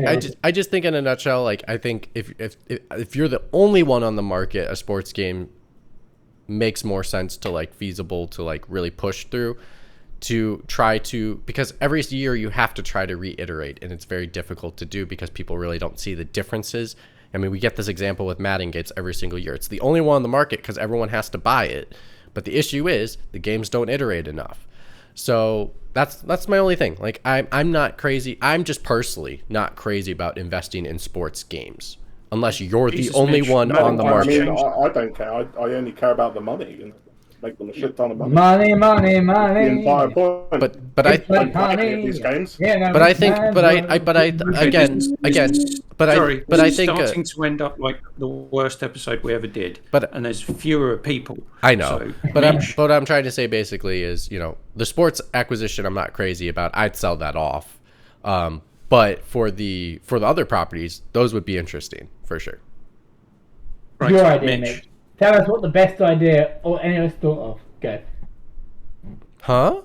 in a nutshell, like I think if you're the only one on the market, a sports game makes more sense to like feasible to like really push through to try to, because every year you have to try to reiterate, and it's very difficult to do because people really don't see the differences. I mean, we get this example with Madden Gates every single year. It's the only one on the market because everyone has to buy it, but the issue is the games don't iterate enough. So that's my only thing. Like I'm not crazy. I'm just personally not crazy about investing in sports games. Unless you're the only one on the market. I mean, I don't care. I only care about the money and make them a shit ton of money. Money. The entire point. But I these games. Yeah, but I think starting to end up like the worst episode we ever did. And there's fewer people. I know. So, but I'm trying to say basically is, the sports acquisition I'm not crazy about. I'd sell that off. But for the other properties, those would be interesting for sure. Right, your idea, Mitch. Tell us what the best idea or any of us thought of. Go. Huh?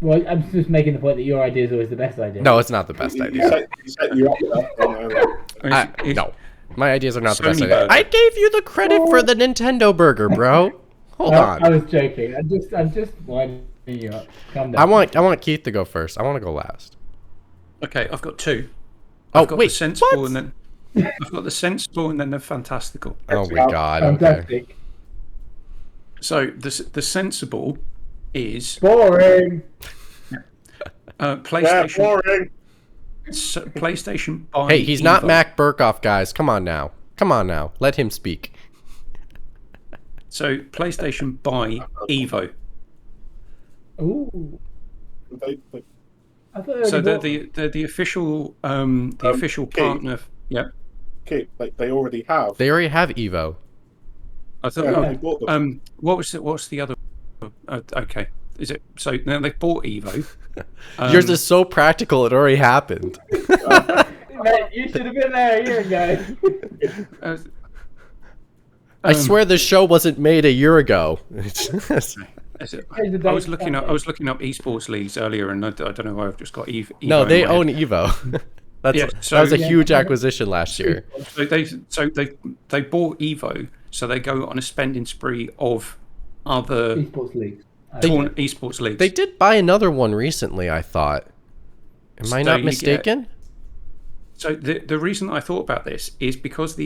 Well, I'm just making the point that your idea is always the best idea. No, it's not the best idea. You set you up there. No, my ideas are not the best idea. I gave you the credit for the Nintendo burger, bro. Hold on. I was joking. I'm just winding you up. Calm down. I want Keith to go first. I want to go last. Okay, I've got two. I've got the sensible and then I've got the sensible and then the fantastical. Oh my god! Fantastic. Okay. So the sensible is boring. PlayStation. Yeah, boring. PlayStation buy. Hey, he's not Mac Burkoff, guys. Come on now. Let him speak. So PlayStation buy Evo. Ooh. So they're the official official partner. Yeah. Okay, they already have. They already have Evo. I thought. What's the other? Okay. Is it so now they've bought Evo? Yours is so practical. It already happened. Mate, you should have been there a year ago. I swear the show wasn't made a year ago. I was looking up esports leagues earlier, and I don't know why I've just got Evo. No, they own Evo. That was a huge acquisition last year. So they bought Evo, So they go on a spending spree of other esports leagues. Esports leagues. They did buy another one recently, I thought. Am I not mistaken? So the reason I thought about this is because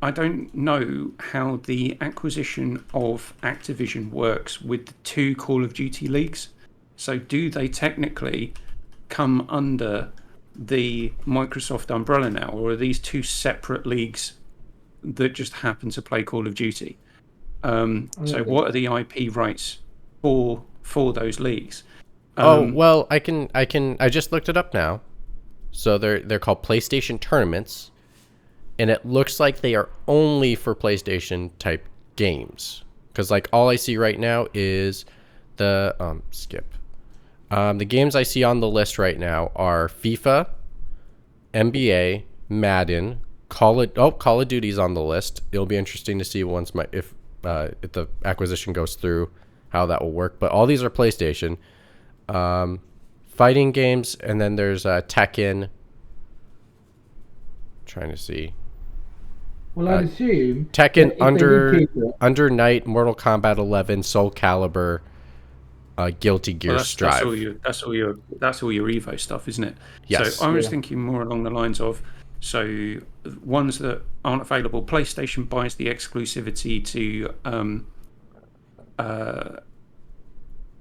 I don't know how the acquisition of Activision works with the 2 Call of Duty leagues. So do they technically come under the Microsoft umbrella now, or are these 2 separate leagues that just happen to play Call of Duty? So what are the IP rights for those leagues? Well, I just looked it up now. So they're called PlayStation tournaments, and it looks like they are only for PlayStation type games. Because like all I see right now is the the games I see on the list right now are FIFA, NBA, Madden, Call of Duty's on the list. It'll be interesting to see if the acquisition goes through how that will work. But all these are PlayStation. Fighting games, and then there's Tekken. Trying to see. Well, I'd assume Tekken, Under Night, Mortal Kombat 11, Soul Calibur, Guilty Gear Strive. That's all your Evo stuff, isn't it? Yes. So I was thinking more along the lines of ones that aren't available. PlayStation buys the exclusivity to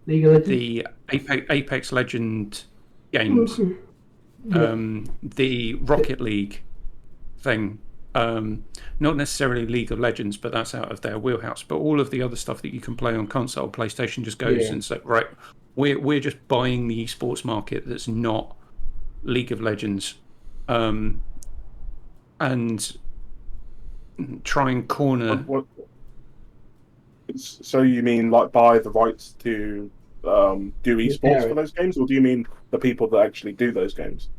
the Apex Legend games, the Rocket League thing. Not necessarily League of Legends, but that's out of their wheelhouse. But all of the other stuff that you can play on console, PlayStation just goes and says, right, we're just buying the esports market that's not League of Legends, and try and corner. So you mean like buy the rights to do esports for those games, or do you mean the people that actually do those games?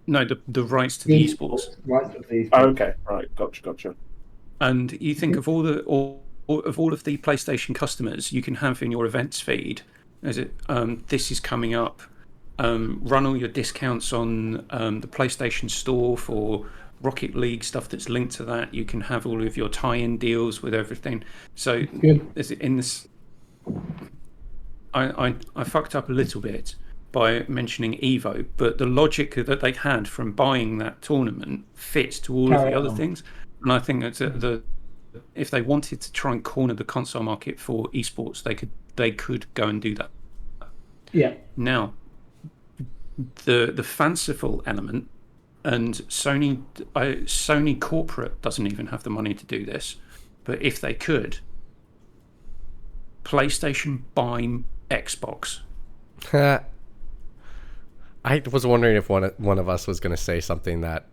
No, the rights to the esports. Okay, right, gotcha. And you think of all of the PlayStation customers you can have in your events feed. Is it this is coming up? Run all your discounts on the PlayStation Store for Rocket League stuff that's linked to that. You can have all of your tie-in deals with everything. So in this, I fucked up a little bit by mentioning Evo, but the logic that they had from buying that tournament fits to all of the other things. And I think that if they wanted to try and corner the console market for esports, they could go and do that. Yeah. Now, the fanciful element, and Sony corporate doesn't even have the money to do this, but if they could, PlayStation buying Xbox. I was wondering if one of us was going to say something that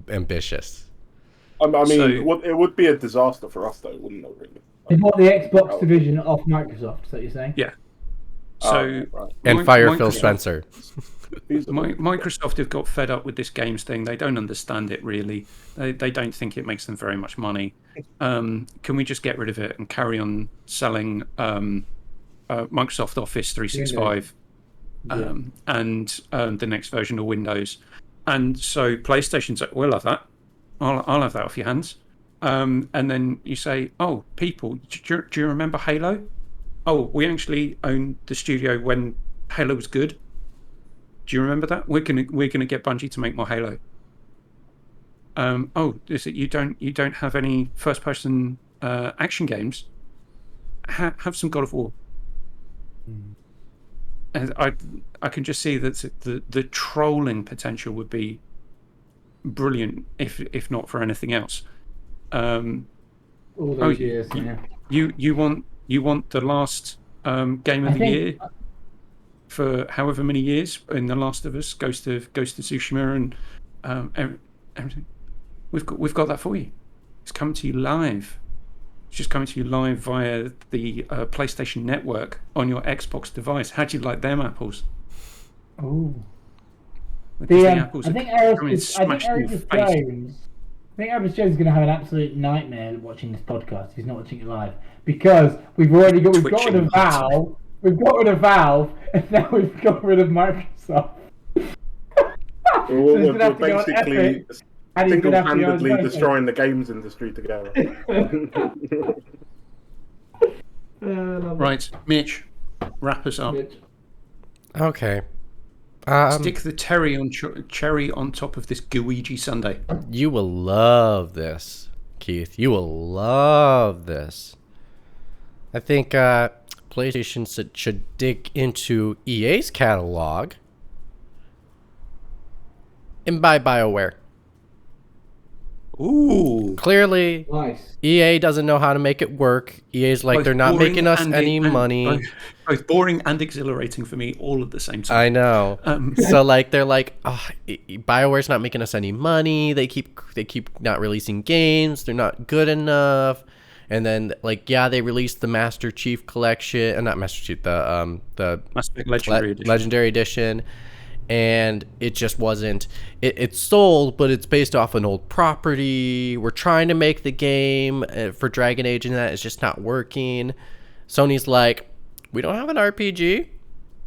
ambitious. I mean, it would be a disaster for us, though, wouldn't it? Really? They bought the Xbox division off Microsoft. Is that what you're saying? Yeah. So and fire Phil Spencer. Microsoft have got fed up with this games thing. They don't understand it really. They don't think it makes them very much money. Can we just get rid of it and carry on selling Microsoft Office 365 and the next version of Windows? And so PlayStation's like, we'll have that. I'll have that off your hands. And then you say, oh, people, do you remember Halo? Oh, we actually owned the studio when Halo was good. Do you remember that? We're gonna get Bungie to make more Halo. Oh, is it you don't have any first person action games? Have some God of War. And I can just see that the trolling potential would be brilliant if not for anything else. All those years, yeah. You want the last game of the year for however many years in The Last of Us, Ghost of Tsushima, and everything. We've got that for you. It's coming to you live. It's just coming to you live via the PlayStation Network on your Xbox device. How'd you like them apples? Oh. I think Aris Jones is going to have an absolute nightmare watching this podcast. He's not watching it live because we've got rid of Valve. We've got rid of Valve, and now we've got rid of Microsoft. We're basically single-handedly destroying the games industry together. Right, Mitch, wrap us up. Okay. Stick the cherry on top of this Gooigi sundae. You will love this, Keith. You will love this. I think PlayStation should dig into EA's catalog and buy BioWare. Ooh. Clearly, Nice. EA doesn't know how to make it work. EA's like, they're not making us any money. Both boring and exhilarating for me all at the same time. I know. So like they're like, oh, BioWare's not making us any money. They keep not releasing games. They're not good enough. And then like they released the Master Chief collection, not Master Chief, the Mass Effect Legendary Edition. And it just wasn't. It sold, but it's based off an old property. We're trying to make the game for Dragon Age, and that is just not working. Sony's like, we don't have an RPG.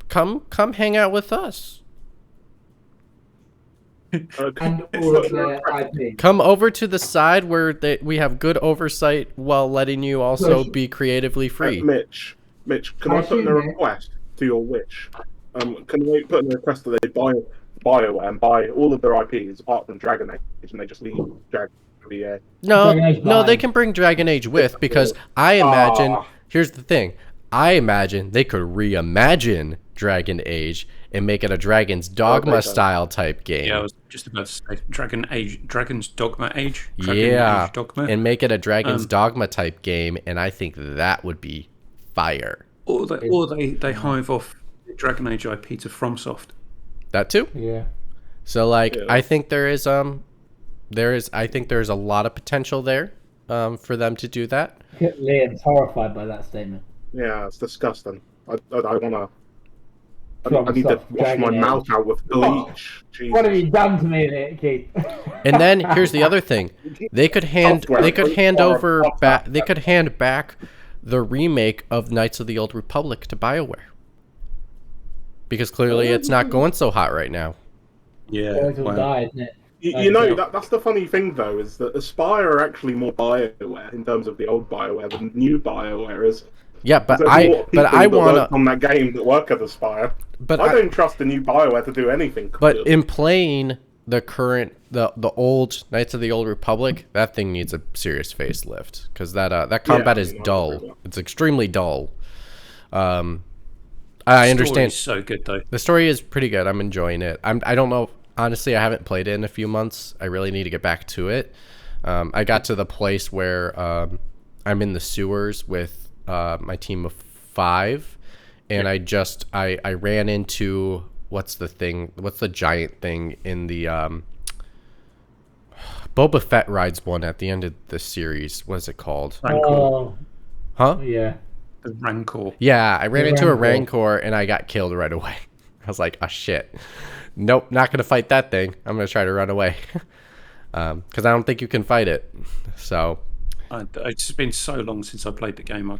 Come hang out with us. And all of their IP. Come over to the side where we have good oversight while letting you also be creatively free. Mitch, can I put in a request to your wish? Can they put in a request that they buy BioWare and buy all of their IPs apart from Dragon Age, and they just leave Dragon Age? No, they can bring Dragon Age with, because I imagine. Here's the thing. I imagine they could reimagine Dragon Age and make it a Dragon's Dogma style type game. Yeah, I was just about to say Dragon's Dogma Age. Age Dogma. And make it a Dragon's Dogma type game, and I think that would be fire. Or they hive off the Dragon Age IP to FromSoft. That too. Yeah. So I think there's a lot of potential there for them to do that. Liam's horrified by that statement. Yeah, it's disgusting. I need to wash my mouth out with bleach. What have you done to me, Keith? And then here's the other thing: they could hand back the remake of Knights of the Old Republic to BioWare, because clearly it's not going so hot right now. Yeah, die, isn't it? You know, that's the funny thing though, is that Aspire are actually more BioWare in terms of the old BioWare than new BioWare is. Yeah, but I want on that game that work at Aspire. But I don't trust the new BioWare to do anything. But in playing the old Knights of the Old Republic, that thing needs a serious facelift, because that combat is dull. It's extremely dull. I understand. The story's so good though. The story is pretty good. I'm enjoying it. I don't know. Honestly, I haven't played it in a few months. I really need to get back to it. I got to the place where I'm in the sewers with my team of 5, and I ran into what's the giant thing in the Boba Fett rides one at the end of the series. What is it called? Rancor. Huh? Yeah. The Rancor. Yeah, I ran into a Rancor and I got killed right away. I was like, oh shit. Nope, not gonna fight that thing. I'm gonna try to run away. Because I don't think you can fight it. So it's been so long since I played the game.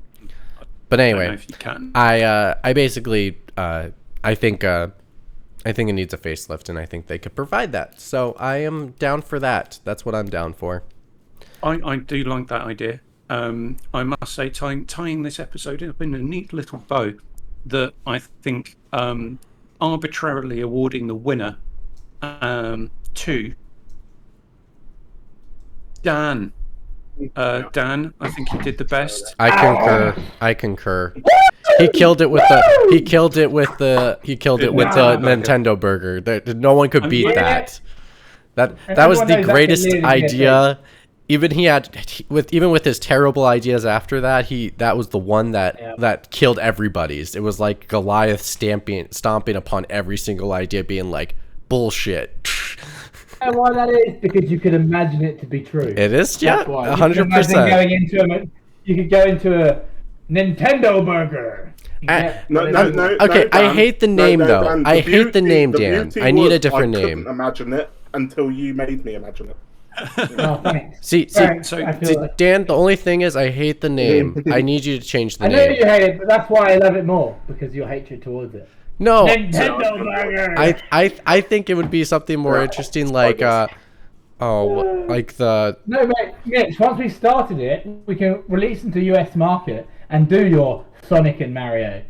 But anyway, I don't know if you can. I basically I think it needs a facelift, and I think they could provide that. So I am down for that. That's what I'm down for. I do like that idea. I must say, tying this episode up in a neat little bow, that I think arbitrarily awarding the winner to Dan. Dan, I think he did the best. I concur. He killed it with the Nintendo burger. No one could beat that. That was the greatest idea. Even with his terrible ideas after that, that was the one that killed everybody's. It was like Goliath stomping upon every single idea, being like, bullshit. And why that is, because you could imagine it to be true. It is, yeah, 100%. You could go into a Nintendo burger. No, okay, Dan, I hate the name though. Dan, I hate the name, Dan. I need a different name. I couldn't imagine it until you made me imagine it. Oh, thanks. See, Dan, the only thing is I hate the name. I need you to change the name. I know you hate it, but that's why I love it more, because your hatred towards it. No, Nintendo burger. I think it would be something more interesting, like Oh, like the... No, mate, Mitch, once we started it, we can release into US market and do your Sonic and Mario.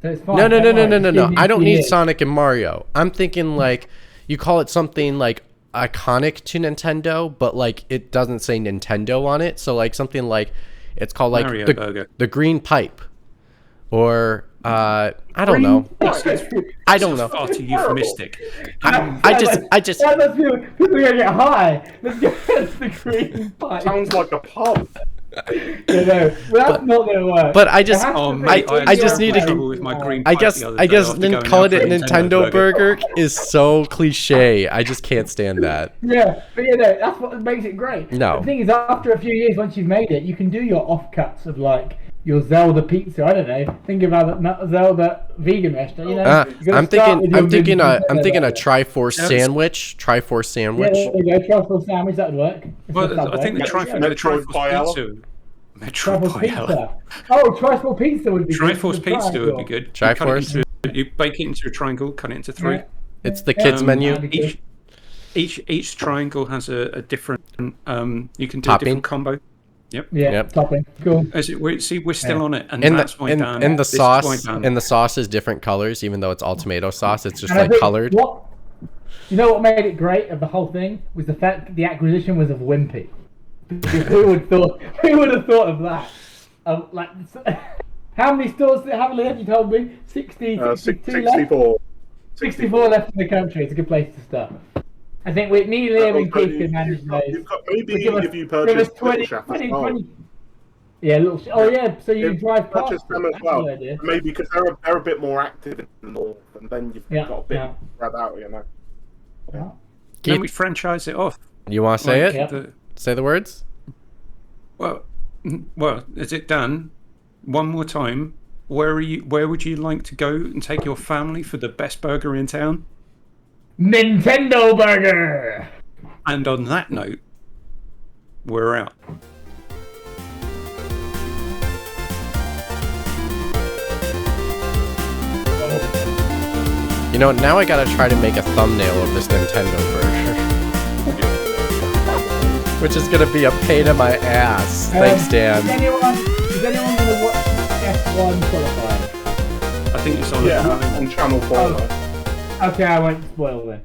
So it's fine. No. I don't need Sonic and Mario. I'm thinking like, you call it something like iconic to Nintendo, but like it doesn't say Nintendo on it. So like something like, it's called like the green pipe. Or I don't know. I don't know. Far too euphemistic. I just. People are gonna get high. Let's get the green pipe. Sounds like a pub. Well, that's not gonna work. But I just need to. With my green I guess calling it Nintendo Burger is so cliche. I just can't stand that. Yeah, but that's what makes it great. No. The thing is, after a few years, once you've made it, you can do your offcuts of like your Zelda pizza. I don't know. Think about the Zelda vegan restaurant. You know, I'm thinking a Triforce sandwich. Triforce sandwich. Yeah, there you go. Triforce sandwich. That would work. Well, I think the Triforce pizza. Triforce pizza. Oh, Triforce pizza would be. Triforce pizza would be good. Triforce. You bake it into a triangle, cut it into 3. Yeah. It's the kids menu. Each triangle has a different. You can do topping. A different combo. Yep. Topping. Cool. We're still on it, and that's why Dan. And the sauce. And the sauce is different colors, even though it's all tomato sauce. It's just like colored. You know what made it great of the whole thing was the fact that the acquisition was of Wimpy. Who would have thought of that? Like, how many stores have you told me? 64. 64 left in the country. It's a good place to start. I think me, Liam, and Keith can manage those. Maybe if you purchase 20. Yeah, so you drive past them as well. Maybe because they're a bit more active in the north, and then you've got a bit spread out, you know. Yeah. Then we franchise it off. You want to say it? Say the words. Well, is it done? One more time. Where would you like to go and take your family for the best burger in town? Nintendo Burger! And on that note, we're out. You know what? Now I gotta try to make a thumbnail of this Nintendo Burger. Which is gonna be a pain in my ass. Thanks, Dan. Is anyone gonna watch F1 qualifying? I think it's on on Channel 4. Okay, I won't spoil then.